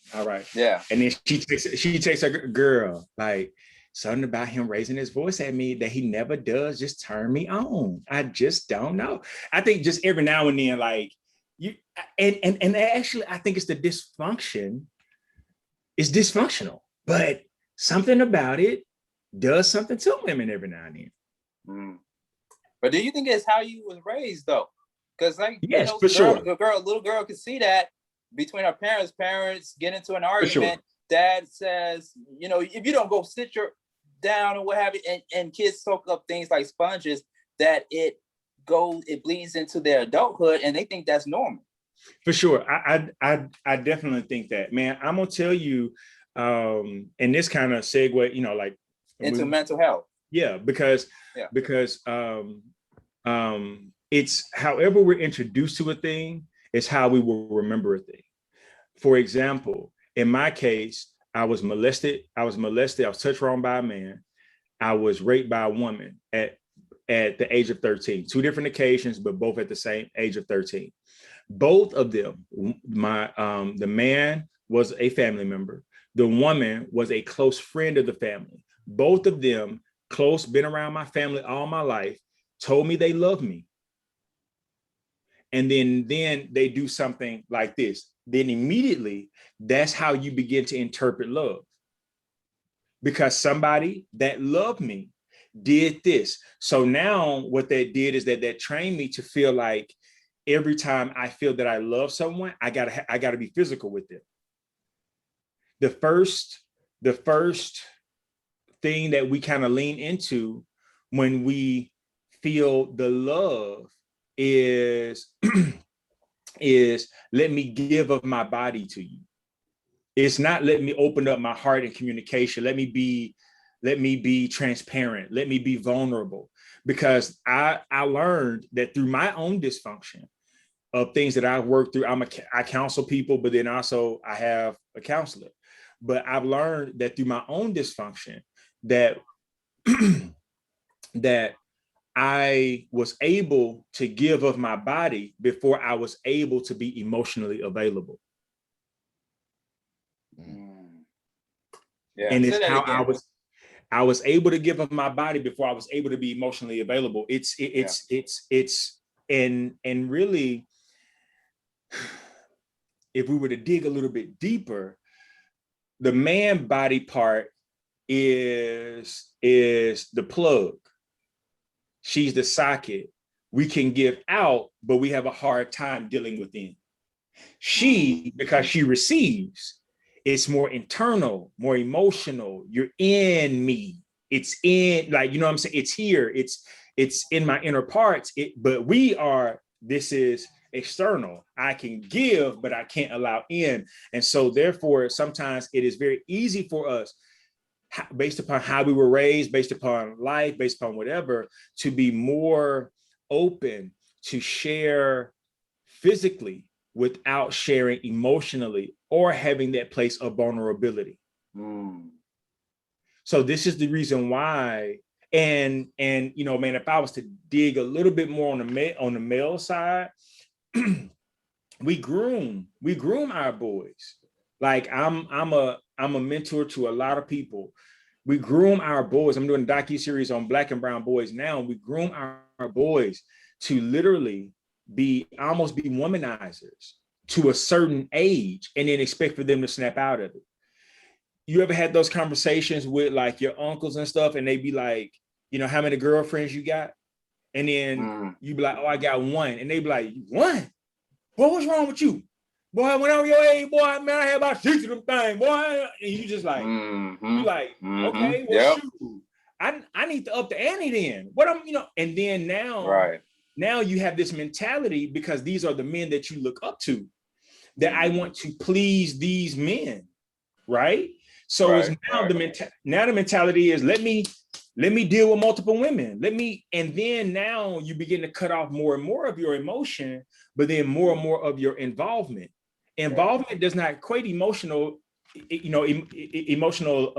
Yeah. And then she takes her girl, like, something about him raising his voice at me that he never does just turn me on. I just don't know. I think just every now and then, like, you and actually I think it's the dysfunction. It's dysfunctional, but something about it does something to women every now and then. But do you think it's how you was raised though? Because like, yes, for sure. Little girl can see that between her parents get into an argument. Sure. Dad says, if you don't go sit your down or what have you, and kids soak up things like sponges, that it bleeds into their adulthood, and they think that's normal. For sure. I definitely think that, man. I'm gonna tell you, and this kind of segue, like into mental health. Yeah, because it's however we're introduced to a thing is how we will remember a thing. For example, in my case, I was molested. I was touched wrong by a man. I was raped by a woman at the age of 13. Two different occasions, but both at the same age of 13. Both of them, the man was a family member. The woman was a close friend of the family. Both of them, close, been around my family all my life, told me they love me. And then they do something like this. Then immediately, that's how you begin to interpret love. Because somebody that loved me did this. So now what that did is that trained me to feel like every time I feel that I love someone, I gotta be physical with them. the first thing that we kind of lean into when we feel the love is is let me give of my body to you. It's not let me open up my heart and communication. Let me be transparent. Let me be vulnerable. Because I learned that through my own dysfunction of things that I've worked through, I counsel people, but then also I have a counselor. But I've learned that through my own dysfunction that that I was able to give of my body before I was able to be emotionally available. Yeah, and it's how I was able to give of my body before I was able to be emotionally available. It's and really, if we were to dig a little bit deeper, the man body part is the plug. She's the socket. We can give out, but we have a hard time dealing within. She, because she receives, it's more internal, more emotional. You're in me. It's in, like, you know what I'm saying? It's here. It's in my inner parts. But this is external. I can give, but I can't allow in. And so therefore, sometimes it is very easy for us, based upon how we were raised, based upon life, based upon whatever, to be more open to share physically without sharing emotionally or having that place of vulnerability. So this is the reason why, and you know, man, if I was to dig a little bit more on the male side, we groom our boys. Like I'm a mentor to a lot of people. We groom our boys. I'm doing a docu-series on Black and brown boys now. We groom our boys to literally almost be womanizers to a certain age, and then expect for them to snap out of it. You ever had those conversations with like your uncles and stuff, and they be like, you know, how many girlfriends you got? And then you be like, oh, I got one. And they be like, one? Boy, what's wrong with you? Boy, when I was your age, boy, man, I had about 6 of them things, boy. And you just like, you like, okay, well, shoot. I need to up the ante then. What I'm, you know, and then now you have this mentality, because these are the men that you look up to, that I want to please these men, right? So it's now the mentality is let me deal with multiple women. And then now you begin to cut off more and more of your emotion, but then more and more of your involvement. Involvement does not equate emotional, you know, emotional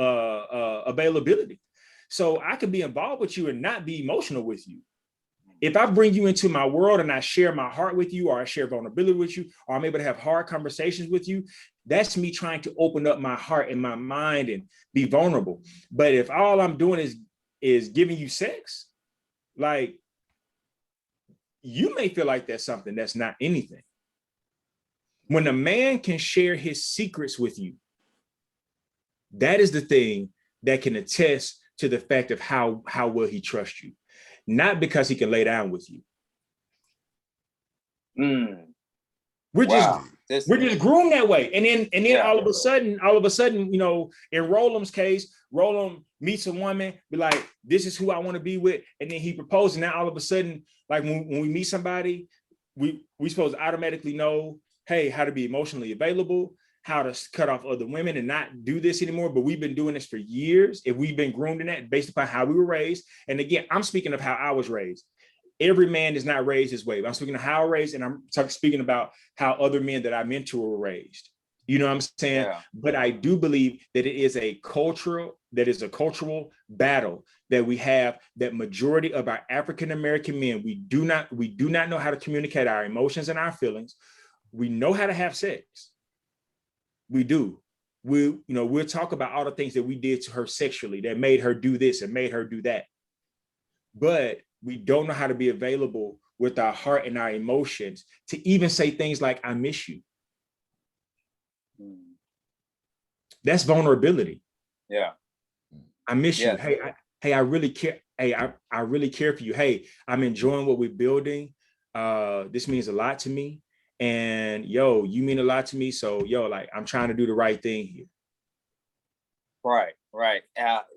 availability. So I could be involved with you and not be emotional with you. If I bring you into my world and I share my heart with you, or I share vulnerability with you, or I'm able to have hard conversations with you, that's me trying to open up my heart and my mind and be vulnerable. But if all I'm doing is giving you sex, like, you may feel like that's something that's not anything. When a man can share his secrets with you, that is the thing that can attest to the fact of how well he trusts you. Not because he can lay down with you. We're just groomed that way. And then all of a sudden, you know, in Roland's case, Roland meets a woman, be like, this is who I want to be with. And then he proposes. And now all of a sudden, like when we meet somebody, we supposed to automatically know, hey, how to be emotionally available, how to cut off other women and not do this anymore. But we've been doing this for years. If we've been groomed in that based upon how we were raised. And again, I'm speaking of how I was raised. Every man is not raised this way. I'm speaking of how I was raised, and I'm speaking about how other men that I mentor were raised. You know what I'm saying? Yeah. But I do believe that it is a cultural battle that we have, that majority of our African-American men, we do not know how to communicate our emotions and our feelings. We know how to have sex. We do. We'll talk about all the things that we did to her sexually that made her do this and made her do that. But we don't know how to be available with our heart and our emotions to even say things like, I miss you. That's vulnerability. Yeah. I miss you. Hey, I really care. Hey, I really care for you. Hey, I'm enjoying what we're building. This means a lot to me. And yo, you mean a lot to me. So yo, like, I'm trying to do the right thing here. Right.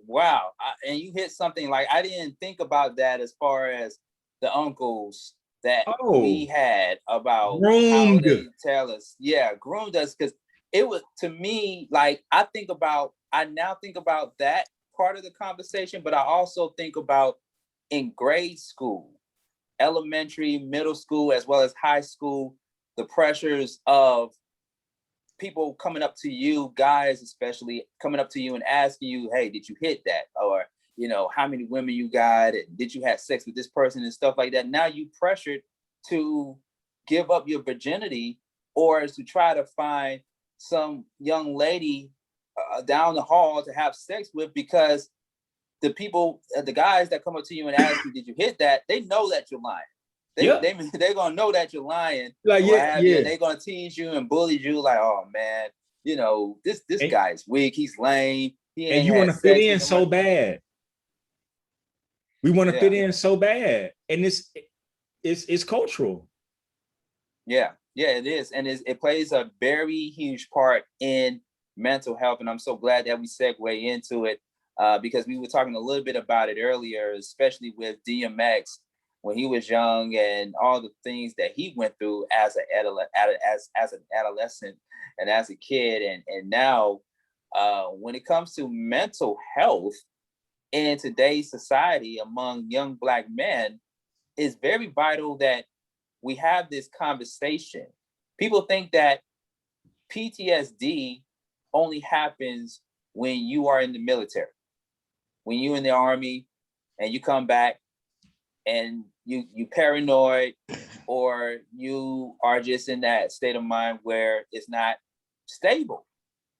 Wow. And you hit something like I didn't think about that as far as the uncles that we had about how groomed. they tell us. Yeah, groomed us, because it was, to me, like I now think about that part of the conversation, but I also think about in grade school, elementary, middle school, as well as high school, the pressures of people coming up to you, guys especially, coming up to you and asking you, hey, did you hit that? Or, how many women you got? And did you have sex with this person and stuff like that? Now you pressured to give up your virginity or to try to find some young lady down the hall to have sex with, because the people, the guys that come up to you and ask you, did you hit that? They know that you're lying. They're gonna know that you're lying. Like, and they're gonna tease you and bully you, like, oh man, this guy's weak, he's lame. And you want to fit in so bad. We want to fit in so bad. And it's cultural. Yeah, it is. And it plays a very huge part in mental health. And I'm so glad that we segue into it, because we were talking a little bit about it earlier, especially with DMX when he was young and all the things that he went through as an adolescent and as a kid. And now when it comes to mental health in today's society among young Black men, it's very vital that we have this conversation. People think that PTSD only happens when you are in the military, when you're in the army and you come back and you paranoid, or you are just in that state of mind where it's not stable.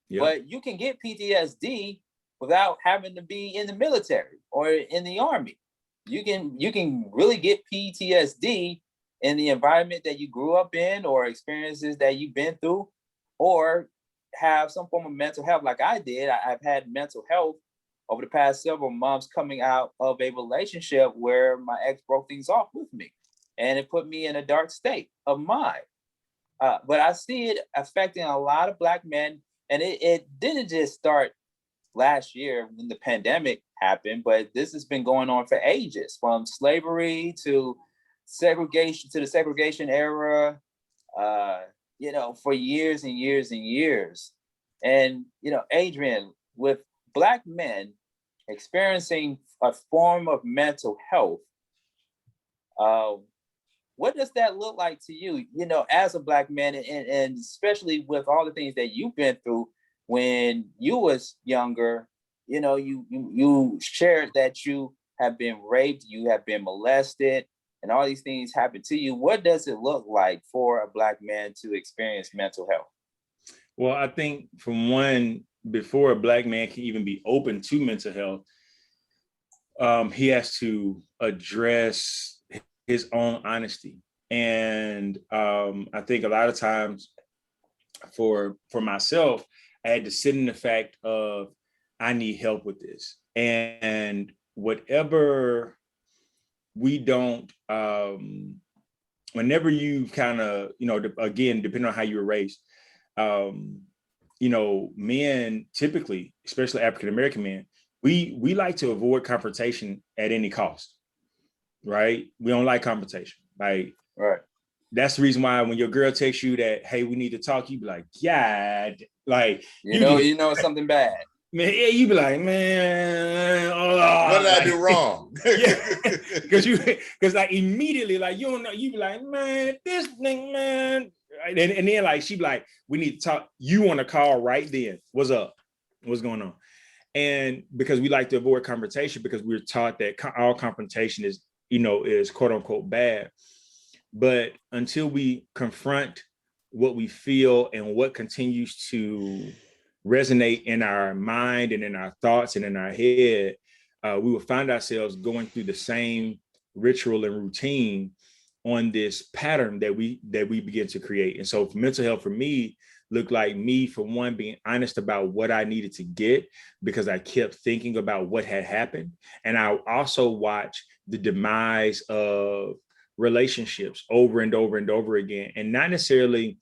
Yeah. But you can get PTSD without having to be in the military or in the army. You can really get PTSD in the environment that you grew up in, or experiences that you've been through, or have some form of mental health like I did. I've had mental health over the past several months coming out of a relationship where my ex broke things off with me, and it put me in a dark state of mind. But I see it affecting a lot of Black men, and it didn't just start last year when the pandemic happened, but this has been going on for ages, from slavery to segregation, to the segregation era, for years and years and years. And, Adrian, with Black men experiencing a form of mental health, what does that look like to you, as a Black man, and especially with all the things that you've been through when you was younger? You shared that you have been raped, you have been molested, and all these things happen to you. What does it look like for a Black man to experience mental health? Well, I think, from one, before a Black man can even be open to mental health, he has to address his own honesty. And I think a lot of times for myself, I had to sit in the fact of, I need help with this. And whatever we don't, whenever you kind of, again, depending on how you were raised, men typically, especially African-American men, we like to avoid confrontation at any cost, right? We don't like confrontation. Like, right. That's the reason why when your girl texts you that, hey, we need to talk, you be like, yeah, like, you know something bad. Man, yeah, you be like, man, what did I do wrong? because like immediately, like, you don't know, you be like, man, this thing, man. And then like, she be like, we need to talk. You want to call right then. What's up? What's going on? And because we like to avoid confrontation, because we're taught that all confrontation is quote unquote bad. But until we confront what we feel and what continues to resonate in our mind and in our thoughts and in our head, we will find ourselves going through the same ritual and routine on this pattern that we begin to create. And so mental health for me looked like me, for one, being honest about what I needed to get, because I kept thinking about what had happened. And I also watched the demise of relationships over and over and over again, and not necessarily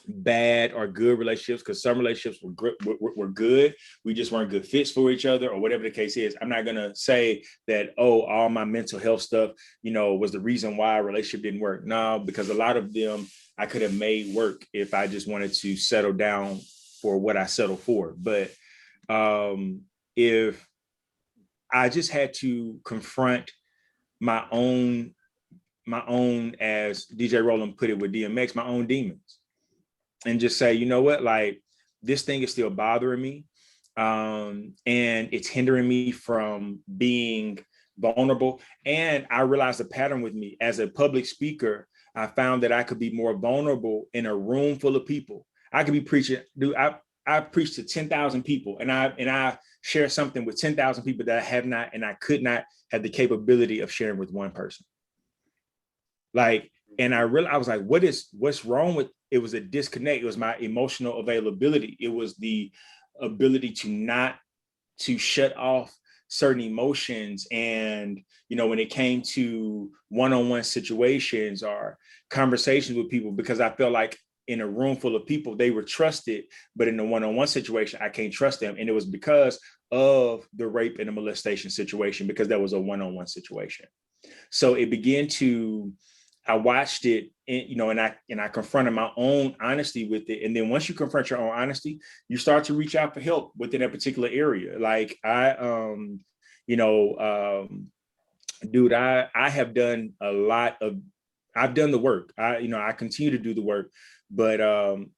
bad or good relationships, because some relationships were good. We just weren't good fits for each other, or whatever the case is. I'm not gonna say that, oh, all my mental health stuff, was the reason why a relationship didn't work. No, because a lot of them I could have made work if I just wanted to settle down for what I settled for. But if I just had to confront my own, as DJ Roland put it with DMX, my own demons, and just say, you know what, like, this thing is still bothering me. And it's hindering me from being vulnerable. And I realized a pattern with me as a public speaker. I found that I could be more vulnerable in a room full of people. I could be preaching, dude. I preached to 10,000 people, and I share something with 10,000 people that I have not, and I could not have the capability of sharing with one person. Like, and I was like, what's wrong with, it was a disconnect. It was my emotional availability. It was the ability to shut off certain emotions. And, when it came to one-on-one situations or conversations with people, because I felt like in a room full of people, they were trusted, but in the one-on-one situation, I can't trust them. And it was because of the rape and the molestation situation, because that was a one-on-one situation. So it began to, I watched it, and I confronted my own honesty with it. And then once you confront your own honesty, you start to reach out for help within that particular area. Like dude, I have done a lot of, I've done the work. I continue to do the work, but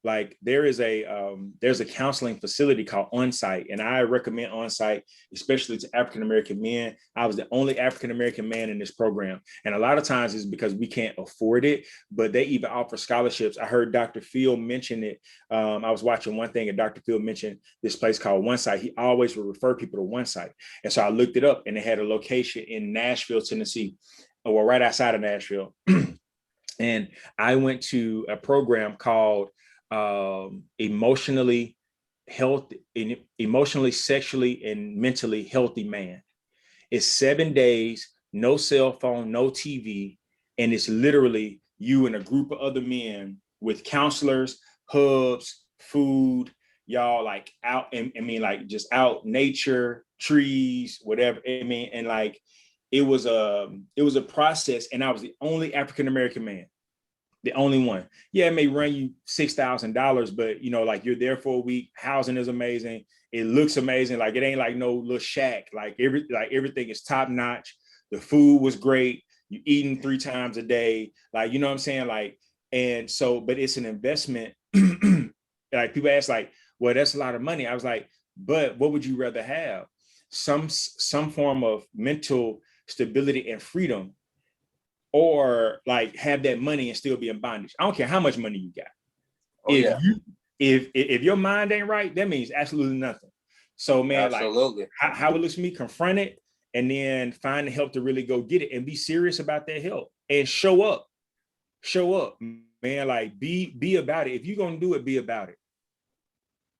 like there's a counseling facility called Onsite, and I recommend Onsite, especially to African American men. I was the only African American man in this program, and a lot of times it's because we can't afford it, but they even offer scholarships. I heard Dr. Phil mention it. I was watching one thing, and Dr. Phil mentioned this place called Onsite. He always would refer people to Onsite, and so I looked it up, and they had a location in Nashville, Tennessee, or right outside of Nashville. And I went to a program called emotionally, sexually, and mentally healthy man. It's 7 days, no cell phone, no TV. And it's literally you and a group of other men with counselors, hubs, food, y'all like out, like just out, nature, trees, whatever. And like, it was a process, and I was the only African-American man, the only one. Yeah, it may run you $6,000, but like, you're there for a week. Housing is amazing. It looks amazing. Like, it ain't like no little shack. Like everything is top notch. The food was great. You eating 3 times a day. Like, you know what I'm saying? Like, and so, but it's an investment. Like, people ask like, well, that's a lot of money. I was like, but what would you rather have? Some form of mental stability and freedom, or like have that money and still be in bondage? I don't care how much money you got. If your mind ain't right, that means absolutely nothing. So man, absolutely. Like how it looks to me, confront it, and then find the help to really go get it, and be serious about that help, and show up, man. Like, be about it. If you're gonna do it, be about it.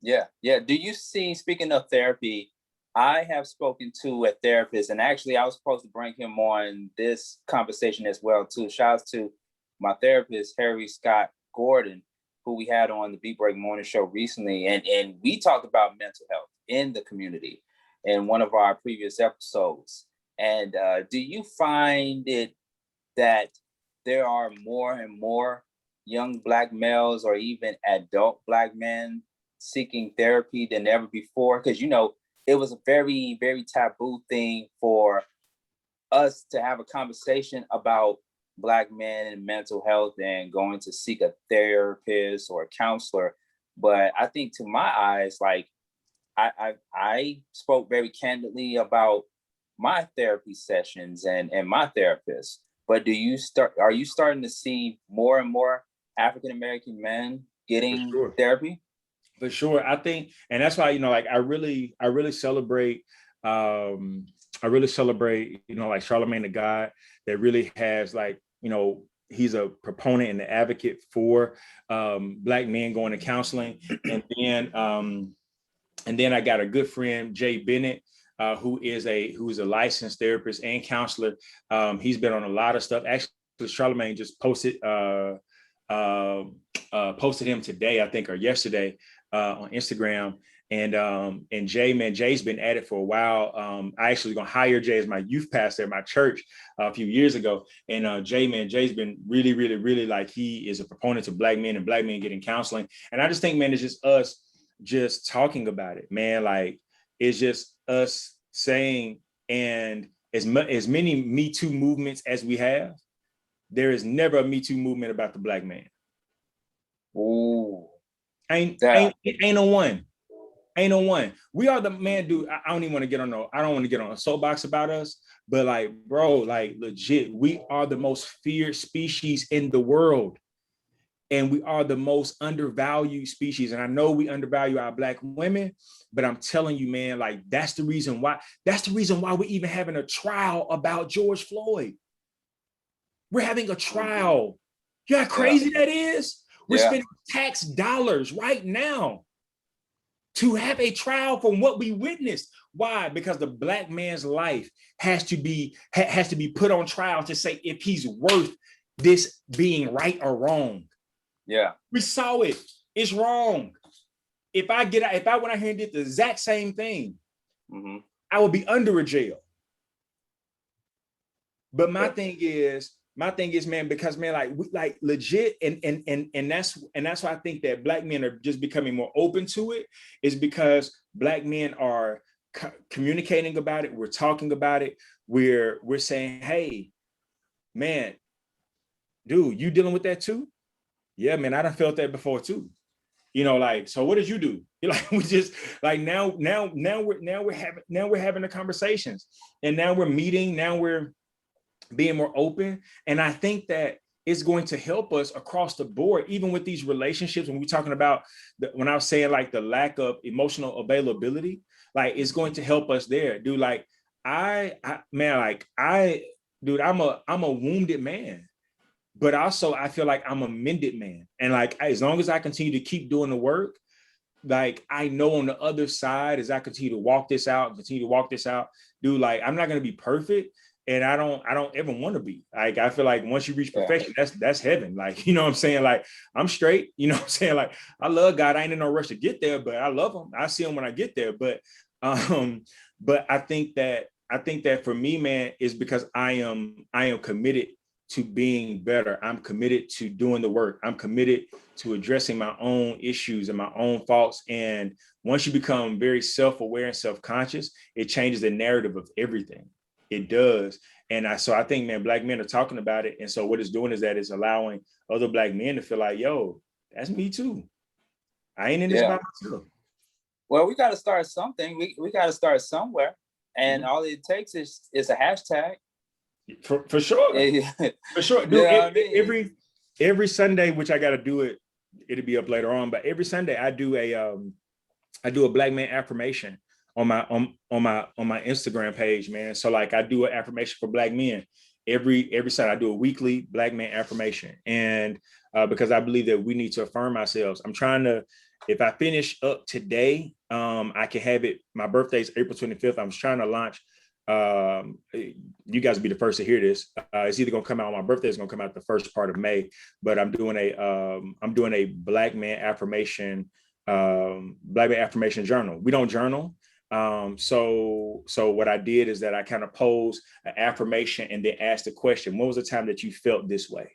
Yeah. Do you see, speaking of therapy, I have spoken to a therapist, and actually I was supposed to bring him on this conversation as well too. Shout out to my therapist, Harry Scott Gordon, who we had on the Beat Break Morning Show recently. And we talked about mental health in the community in one of our previous episodes. And do you find it that there are more and more young Black males, or even adult Black men, seeking therapy than ever before? Because, it was a very, very taboo thing for us to have a conversation about Black men and mental health and going to seek a therapist or a counselor. But I think, to my eyes, like, I spoke very candidly about my therapy sessions and my therapist. But are you starting to see more and more African-American men getting therapy? For sure. I think, and that's why, like, I really celebrate, like Charlemagne the God, that really has, like, he's a proponent and an advocate for Black men going to counseling. And then I got a good friend, Jay Bennett, who's a licensed therapist and counselor. He's been on a lot of stuff. Actually, Charlemagne just posted posted him today, I think, or yesterday on Instagram. And Jay, man, Jay's been at it for a while. I actually was gonna hire Jay as my youth pastor at my church a few years ago. And Jay's been really, really, really, like, he is a proponent of Black men and Black men getting counseling. And I just think, man, it's just us just talking about it, man. Like, it's just us saying, and as many Me Too movements as we have, there is never a Me Too movement about the Black man. Ooh. Ain't no one. Ain't no one. We are the man, dude. I don't even want to get on I don't want to get on a soapbox about us, but like, bro, like, legit, we are the most feared species in the world. And we are the most undervalued species. And I know we undervalue our Black women, but I'm telling you, man, like, that's the reason why we're even having a trial about George Floyd. We're having a trial. You know how crazy that is? We're spending tax dollars right now to have a trial from what we witnessed. Why? Because the Black man's life has to be put on trial to say if he's worth this being right or wrong. Yeah. We saw it. It's wrong. If I went out here and did the exact same thing, I would be under a jail. But my thing is, man, because, man, like, we, like, legit, and that's why I think that Black men are just becoming more open to it, is because Black men are communicating about it. We're talking about it. We're saying, hey, man, dude, you dealing with that too? Yeah, man, I done felt that before too. You know, like, so what did you do? You're like, we just, like, now we're having the conversations, and now we're meeting, now we're being more open. And I think that it's going to help us across the board, even with these relationships. When we're talking about when I was saying, like, the lack of emotional availability, like, it's going to help us there, dude. Like, I'm a wounded man, but also I feel like I'm a mended man. And, like, as long as I continue to keep doing the work, like, I know on the other side, as I continue to walk this out, dude, like, I'm not going to be perfect. And I don't ever want to be. Like, I feel like once you reach perfection, that's heaven. Like, you know what I'm saying? Like, I'm straight, you know what I'm saying? Like, I love God. I ain't in no rush to get there, but I love him. I see him when I get there. But I think that for me, man, is because I am committed to being better. I'm committed to doing the work. I'm committed to addressing my own issues and my own faults. And once you become very self-aware and self-conscious, it changes the narrative of everything. It does. And so I think, man, Black men are talking about it. And so what it's doing is that it's allowing other Black men to feel like, yo, that's me too. I ain't in this by myself. Well, we got to start something. We got to start somewhere. And all it takes is a hashtag. For sure. For sure. Dude, every Sunday, which I got to do it, it'll be up later on, but every Sunday I do a Black man affirmation on my Instagram page, man. So, like, I do an affirmation for Black men every Sunday. I do a weekly Black man affirmation, and because I believe that we need to affirm ourselves. I'm trying to, if I finish up today, I can have it. My birthday is April 25th. I'm trying to launch. You guys will be the first to hear this. It's either gonna come out on my birthday. It's gonna come out the first part of May. But I'm doing a Black man affirmation journal. We don't journal. So what I did is that I kind of posed an affirmation and then asked the question, when was the time that you felt this way?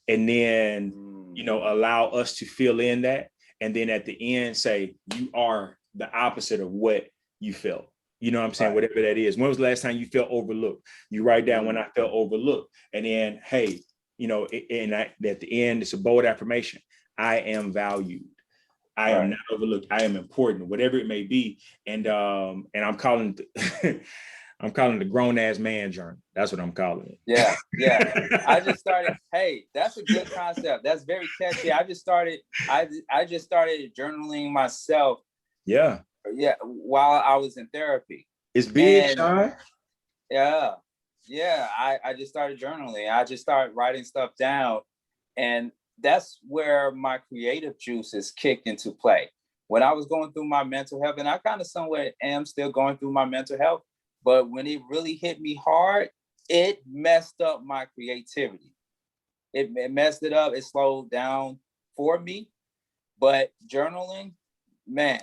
And then, you know, allow us to fill in that. And then at the end say, you are the opposite of what you felt. You know what I'm saying? Right. Whatever that is. When was the last time you felt overlooked? You write down when I felt overlooked. And then, hey, you know, at the end, it's a bold affirmation. I am valued. I am not overlooked. I am important, whatever it may be. And I'm calling I'm calling it the grown ass man journal. That's what I'm calling it. Yeah. I just started. Hey, that's a good concept. That's very catchy. I just started journaling myself. Yeah. While I was in therapy. It's big, Sean. Yeah. I just started journaling. I just started writing stuff down, and that's where my creative juices kicked into play. When I was going through my mental health, and I kind of somewhere am still going through my mental health, but when it really hit me hard, it messed up my creativity. it messed it up. It slowed down for me. But journaling, man,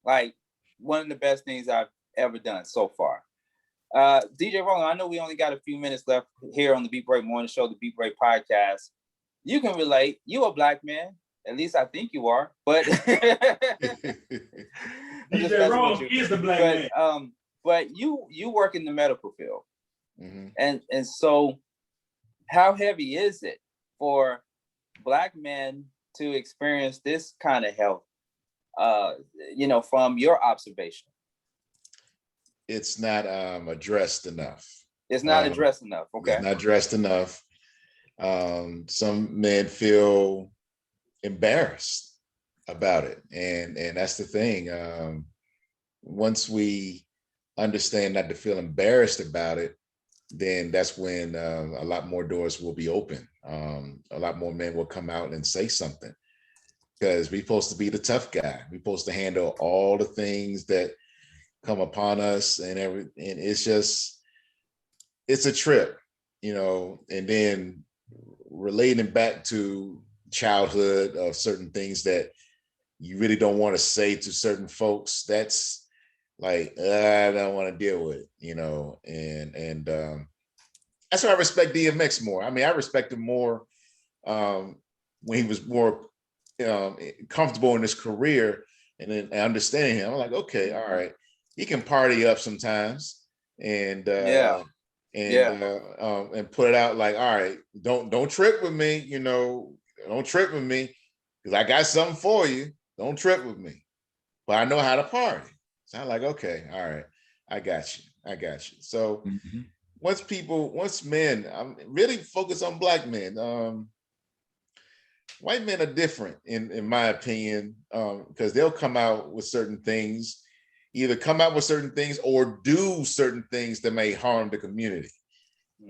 like one of the best things I've ever done so far. DJ Roland, I know we only got a few minutes left here on the Beat Break Morning Show, the Beat Break Podcast. You can relate. You a black man. At least I think you are. But DJ Roland is the black man. But you work in the medical field. Mm-hmm. And so how heavy is it for black men to experience this kind of health, from your observation? It's not addressed enough. It's not addressed enough. Okay. It's not addressed enough. Some men feel embarrassed about it. And that's the thing. Once we understand not to feel embarrassed about it, then that's when a lot more doors will be open. A lot more men will come out and say something, because we're supposed to be the tough guy. We're supposed to handle all the things that come upon us and everything. And it's a trip, and then relating back to childhood of certain things that you really don't want to say to certain folks. That's like, I don't want to deal with it, and that's why I respect DMX more. I mean, I respect him more when he was more comfortable in his career, and then understanding him. I'm like, okay, all right, he can party up sometimes, and put it out like, all right, don't trip with me, don't trip with me, because I got something for you. Don't trip with me, but I know how to party. So I'm like, okay, all right, I got you. So once men, I'm really focused on black men. White men are different in my opinion, because they'll come out with certain things, either come out with certain things or do certain things that may harm the community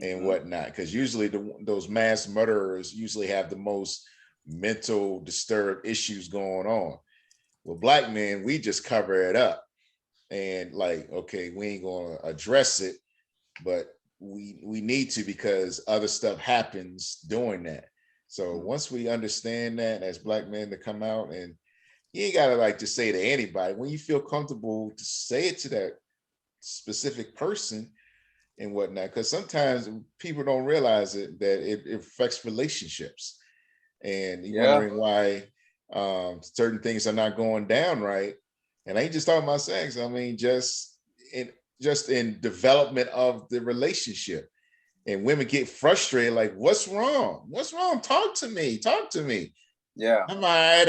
and whatnot. Because usually those mass murderers usually have the most mental disturbed issues going on. With black men, we just cover it up. And like, okay, we ain't gonna address it, but we need to, because other stuff happens doing that. So once we understand that as black men, to come out, and you ain't gotta like to say to anybody, when you feel comfortable to say it to that specific person and whatnot, because sometimes people don't realize it, that it affects relationships, and you're wondering why certain things are not going down right. And I ain't just talking about sex. I mean, just in development of the relationship. And women get frustrated, like, what's wrong? What's wrong? Talk to me. Yeah. I'm all right.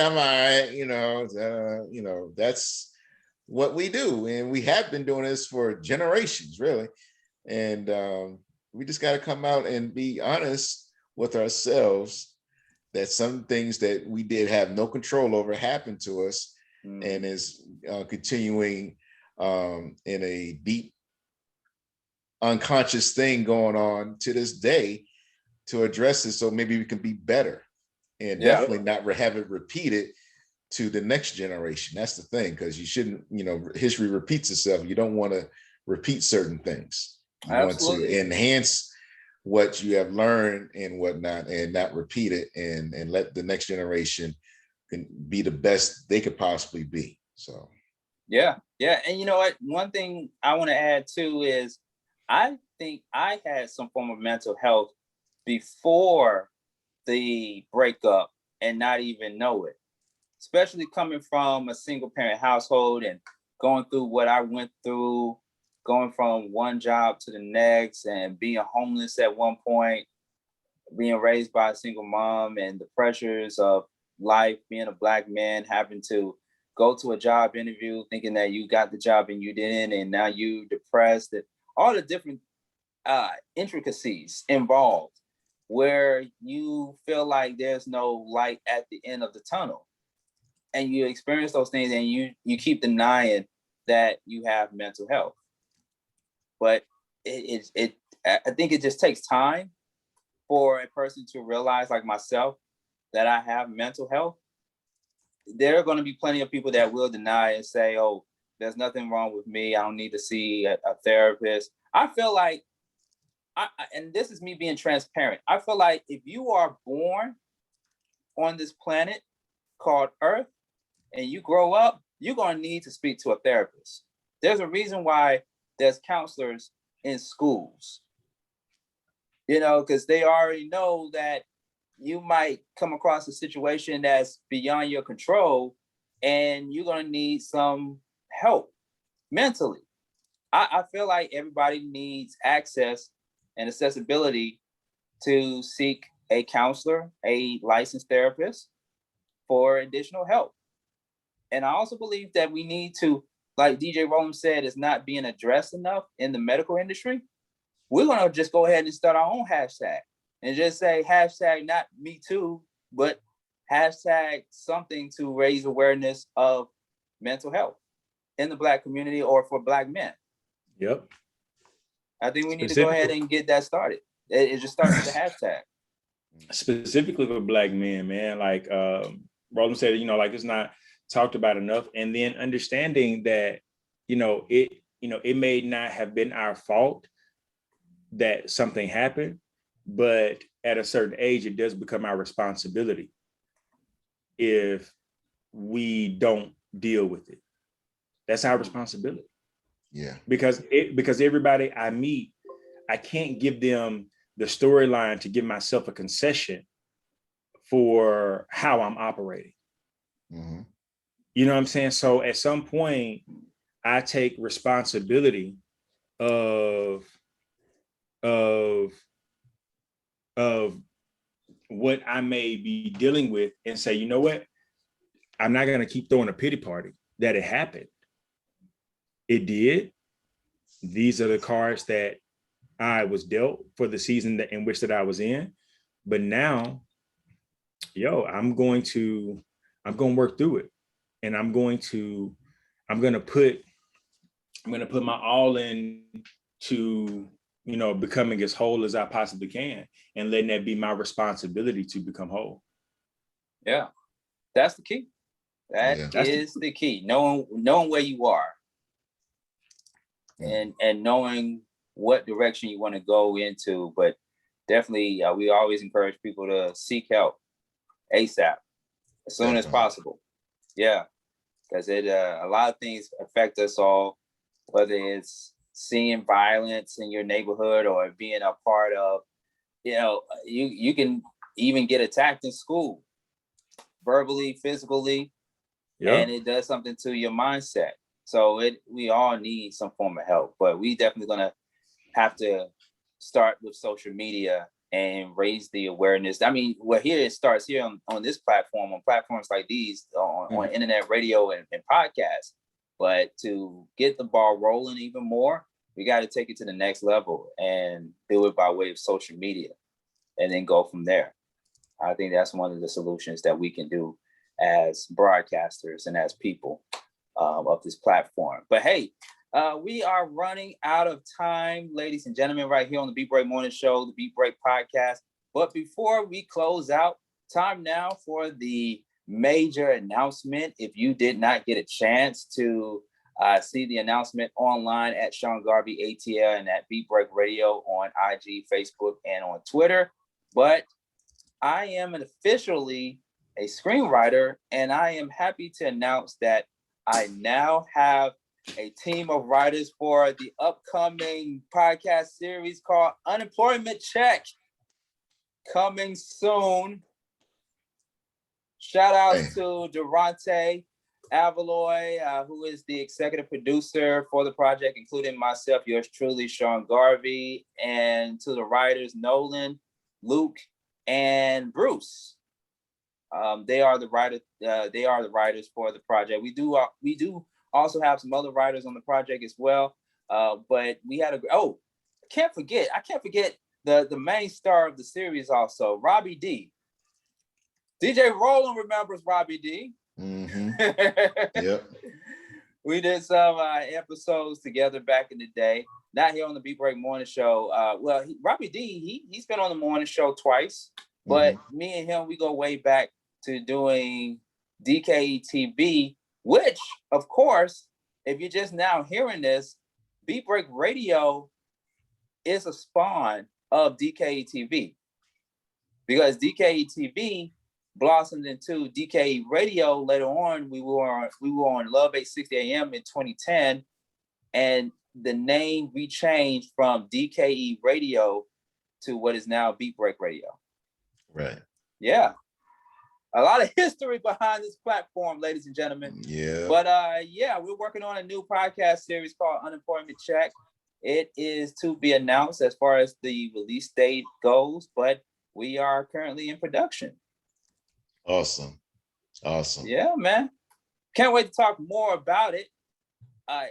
That's what we do. And we have been doing this for generations, really. And we just got to come out and be honest with ourselves that some things that we did have no control over happened to us, and is continuing in a deep unconscious thing going on to this day, to address it, so maybe we can be better and definitely not have it repeated to the next generation. That's the thing, because you shouldn't, history repeats itself. You don't want to repeat certain things. You want to enhance what you have learned and whatnot, and not repeat it, and let the next generation can be the best they could possibly be. So and you know what, one thing I want to add too is, I think I had some form of mental health before the breakup and not even know it, especially coming from a single parent household and going through what I went through, going from one job to the next, and being homeless at one point, being raised by a single mom, and the pressures of life, being a black man, having to go to a job interview thinking that you got the job and you didn't, and now you depressed, and all the different intricacies involved, where you feel like there's no light at the end of the tunnel, and you experience those things, and you keep denying that you have mental health. But I think it just takes time for a person to realize, like myself, that I have mental health. There are going to be plenty of people that will deny and say, oh, there's nothing wrong with me. I don't need to see a therapist. I feel like and this is me being transparent. I feel like if you are born on this planet called Earth and you grow up, you're going to need to speak to a therapist. There's a reason why there's counselors in schools, because they already know that you might come across a situation that's beyond your control and you're going to need some help mentally. I feel like everybody needs access and accessibility to seek a counselor, a licensed therapist for additional help. And I also believe that we need to, like DJ Rowland said, is not being addressed enough in the medical industry. We're going to just go ahead and start our own hashtag and just say hashtag not me too, but hashtag something to raise awareness of mental health in the Black community or for Black men. Yep. I think we need to go ahead and get that started. It just starts with the hashtag. Specifically for Black men, man, like Roland said, like it's not talked about enough. And then understanding that, it may not have been our fault that something happened, but at a certain age, it does become our responsibility if we don't deal with it. That's our responsibility. Yeah. Because everybody I meet, I can't give them the storyline to give myself a concession for how I'm operating. Mm-hmm. You know what I'm saying? So at some point, I take responsibility of what I may be dealing with and say, you know what? I'm not going to keep throwing a pity party that it happened. It did. These are the cards that I was dealt for the season in which that I was in. But now, I'm going to work through it. And I'm going to put my all in to, becoming as whole as I possibly can and letting that be my responsibility to become whole. Yeah, that's the key. That is the key. Knowing where you are and knowing what direction you want to go into. But definitely, we always encourage people to seek help ASAP, as soon as possible. Yeah, because a lot of things affect us all, whether it's seeing violence in your neighborhood or being a part of, you can even get attacked in school, verbally, physically, and it does something to your mindset. So we all need some form of help, but we definitely gonna have to start with social media and raise the awareness. I mean, here it starts here on this platform, on platforms like these, on internet radio and podcasts. But to get the ball rolling even more, we got to take it to the next level and do it by way of social media and then go from there. I think that's one of the solutions that we can do as broadcasters and as people of this platform. But hey, we are running out of time, ladies and gentlemen, right here on the Beat Break Morning Show, the Beat Break Podcast. But before we close out, time now for the major announcement. If you did not get a chance to see the announcement online at Sean Garvey ATL and at Beat Break Radio on IG, Facebook, and on Twitter. But I am officially a screenwriter, and I am happy to announce that I now have a team of writers for the upcoming podcast series called Unemployment Check, coming soon. Shout out to Durante Avaloy, who is the executive producer for the project, including myself, yours truly, Sean Garvey, and to the writers Nolan, Luke, and Bruce. They are the writers for the project. We do also have some other writers on the project as well. But we had I can't forget the main star of the series also, Robbie D. DJ Rowland remembers Robbie D. Mm-hmm. Yep. We did some episodes together back in the day. Not here on the Beat Break Morning Show. Robbie D, he's been on the morning show twice, but me and him, we go way back to doing DKE TV, which, of course, if you're just now hearing this, Beat Break Radio is a spawn of DKE TV, because DKE TV blossomed into DKE Radio. Later on, we were on Love 860 AM in 2010, and the name we changed from DKE Radio to what is now Beat Break Radio. Right. Yeah. A lot of history behind this platform, ladies and gentlemen. Yeah. But yeah, we're working on a new podcast series called Unemployment Check. It is to be announced as far as the release date goes, but we are currently in production. Awesome. Yeah, man. Can't wait to talk more about it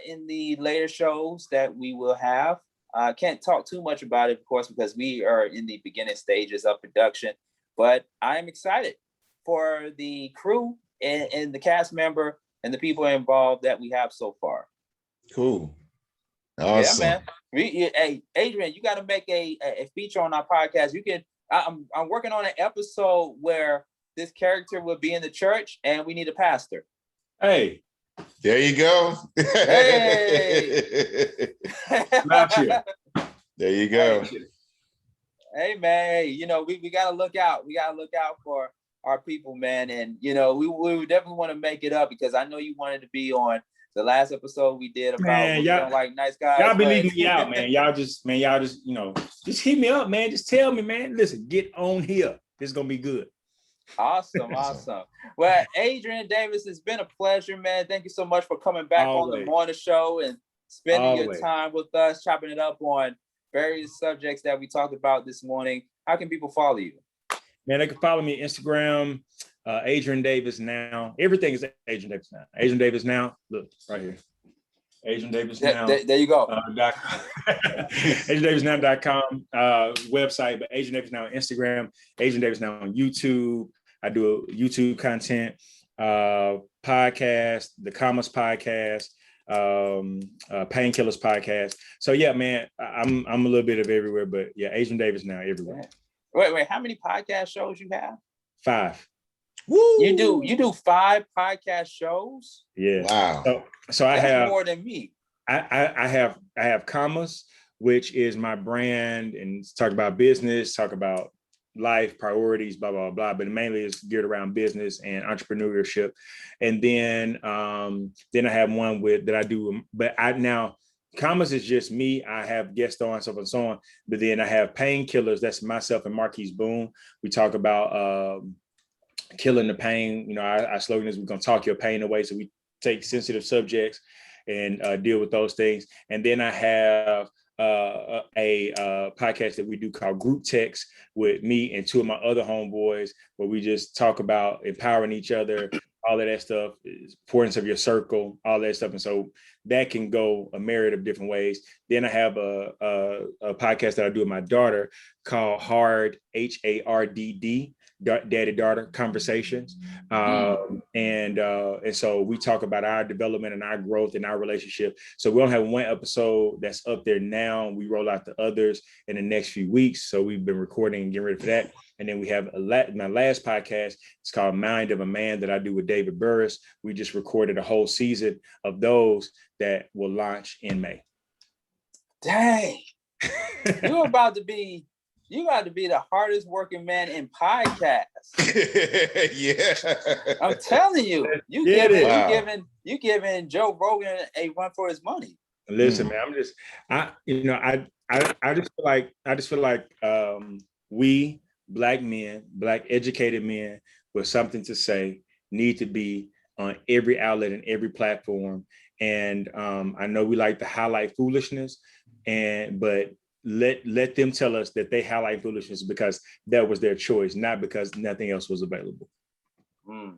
in the later shows that we will have. Can't talk too much about it, of course, because we are in the beginning stages of production, but I'm excited for the crew and the cast member and the people involved that we have so far. Cool. Awesome. Yeah, man. Hey, Adrian, you got to make a feature on our podcast. You can. I'm working on an episode where this character will be in the church, and we need a pastor. Hey, there you go. Hey, not you. There you go. Hey, man. You know, we got to look out. We got to look out for our people, man. And you know, we definitely want to make it up, because I know you wanted to be on the last episode we did about, man, y'all don't like nice guys. Y'all be leaving me out, man. Y'all just, you know, just hit me up, man. Just tell me, man. Listen, get on here. This is gonna be good. Awesome. Well, Adrian Davis, it's been a pleasure, man. Thank you so much for coming back on the morning show and spending your time with us, chopping it up on various subjects that we talked about this morning. How can people follow you? Man, they can follow me on Instagram, Adrian Davis Now. Everything is Adrian Davis Now. Adrian Davis Now. Look, right here. Adrian Davis Now. There you go. AdrianDavisNow.com website, but Adrian Davis Now on Instagram, Adrian Davis Now on YouTube. I do a YouTube content, podcast, the Commerce Podcast, Painkillers Podcast. So yeah, man, I'm a little bit of everywhere, but yeah, Adrian Davis Now everywhere. Wait, how many podcast shows you have? 5. Woo! You do 5 podcast shows? Yeah. Wow. So I have more than me. I have Commerce, which is my brand, and talk about business, talk about life priorities, blah blah blah. But mainly it's geared around business and entrepreneurship. And then I have one that I do, but Commerce is just me. I have guests on, so on and so on. But then I have Painkillers. That's myself and Marquise Boone. We talk about killing the pain. You know, our slogan is, we're going to talk your pain away. So we take sensitive subjects and deal with those things. And then I have a podcast that we do called Group Text with me and 2 of my other homeboys, where we just talk about empowering each other, all of that stuff, importance of your circle, all that stuff. And so that can go a myriad of different ways. Then I have a podcast that I do with my daughter called Hard, HARDD, Daddy Daughter Conversations. And so we talk about our development and our growth and our relationship. So we don't have one episode that's up there now. We roll out the others in the next few weeks. So we've been recording and getting ready for that. And then we have my last podcast. It's called Mind of a Man, that I do with David Burris. We just recorded a whole season of those that will launch in May. Dang. You're about to be the hardest working man in podcasts. Yeah. I'm telling you, you giving Joe Rogan a run for his money. Listen, man, I just feel like we Black men, Black educated men with something to say, need to be on every outlet and every platform. And I know we like to highlight foolishness, but let them tell us that they highlight foolishness because that was their choice, not because nothing else was available.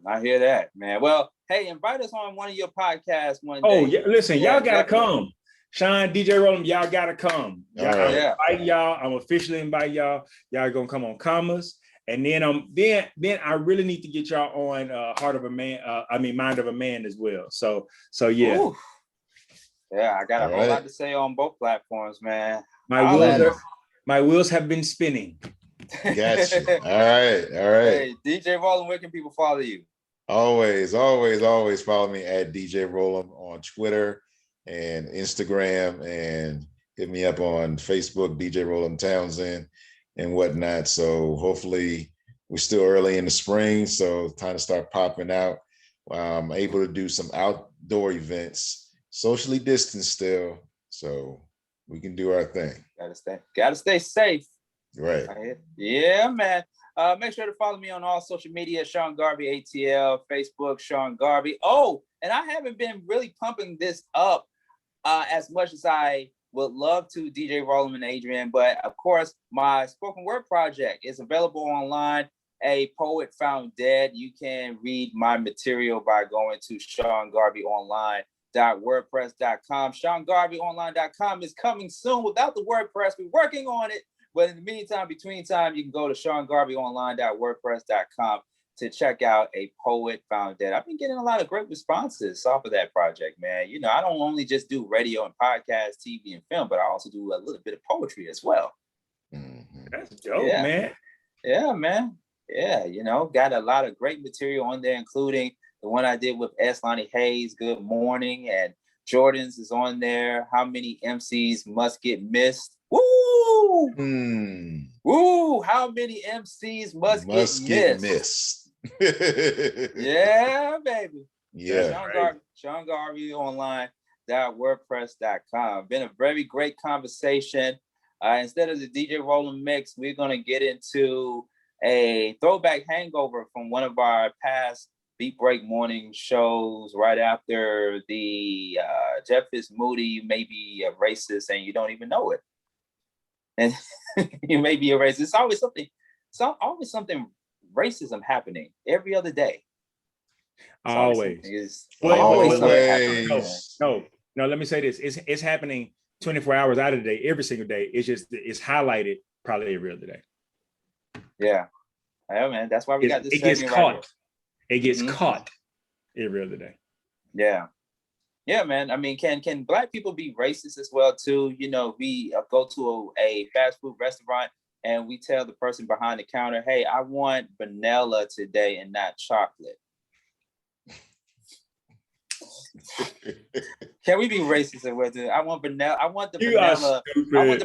I hear that, man. Well, hey, invite us on one of your podcasts one day. Oh, yeah, listen, y'all gotta come. Sean, DJ Roland, y'all gotta come. I'm inviting y'all. I'm officially inviting y'all. Y'all gonna come on Commerce. And then I really need to get y'all on Mind of a Man as well. So yeah. Ooh. Yeah, I got a whole lot to say on both platforms, man. My wheels have been spinning. Gotcha. All right. Hey, DJ Roland, where can people follow you? Always follow me at DJ Roland on Twitter and Instagram, and hit me up on Facebook, DJ Roland Townsend and whatnot. So hopefully we're still early in the spring, so time to start popping out. I'm able to do some outdoor events, socially distanced still, so we can do our thing. Gotta stay safe. Right. Yeah, man. Make sure to follow me on all social media, Sean Garvey ATL, Facebook, Sean Garvey. Oh, and I haven't been really pumping this up as much as I would love to, DJ Roland and Adrian, but of course, my spoken word project is available online. A Poet Found Dead. You can read my material by going to SeanGarveyOnline.wordpress.com. SeanGarveyOnline.com is coming soon without the WordPress. We're working on it. But in the meantime, between time, you can go to SeanGarveyOnline.wordpress.com to check out A Poet Found Dead. I've been getting a lot of great responses off of that project, man. You know, I don't only just do radio and podcast, TV, and film, but I also do a little bit of poetry as well. That's dope, man. Yeah, man. Yeah, you know, got a lot of great material on there, including the one I did with S. Lonnie Hayes, Good Morning, and Jordan's is on there. How many MCs must get missed? Woo! Woo! How many MCs must get missed? Yeah, baby. Yeah. Sean Garvey Online.wordpress.com. Been a very great conversation. Instead of the DJ Roland mix, we're going to get into a throwback hangover from one of our past Beat Break morning shows right after the Jeff is Moody, you may be a racist and you don't even know it. And you may be a racist. It's always something racism happening every other day. Always. No, let me say this. It's happening 24 hours out of the day, every single day. It's highlighted probably every other day. Yeah, man. That's why we got this. It gets caught. It gets caught every other day. Yeah, man. I mean, can Black people be racist as well too? You know, we go to a fast food restaurant and we tell the person behind the counter, "Hey, I want vanilla today and not chocolate." Can we be racist with it? I want vanilla. I want the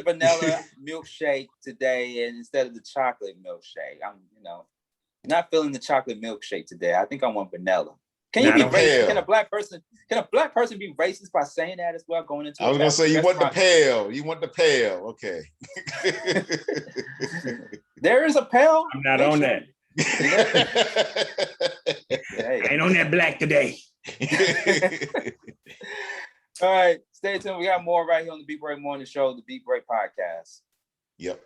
vanilla milkshake today, and instead of the chocolate milkshake, I'm not feeling the chocolate milkshake today. I think I want vanilla. Can you be racist? Can a black person be racist by saying that as well? Going into I was gonna say you want the pale. You want the pale. Okay. There is a pale. I'm not on that. I ain't on that black today. All right, stay tuned. We got more right here on the Beat Break Morning Show, the Beat Break Podcast. Yep.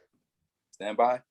Stand by.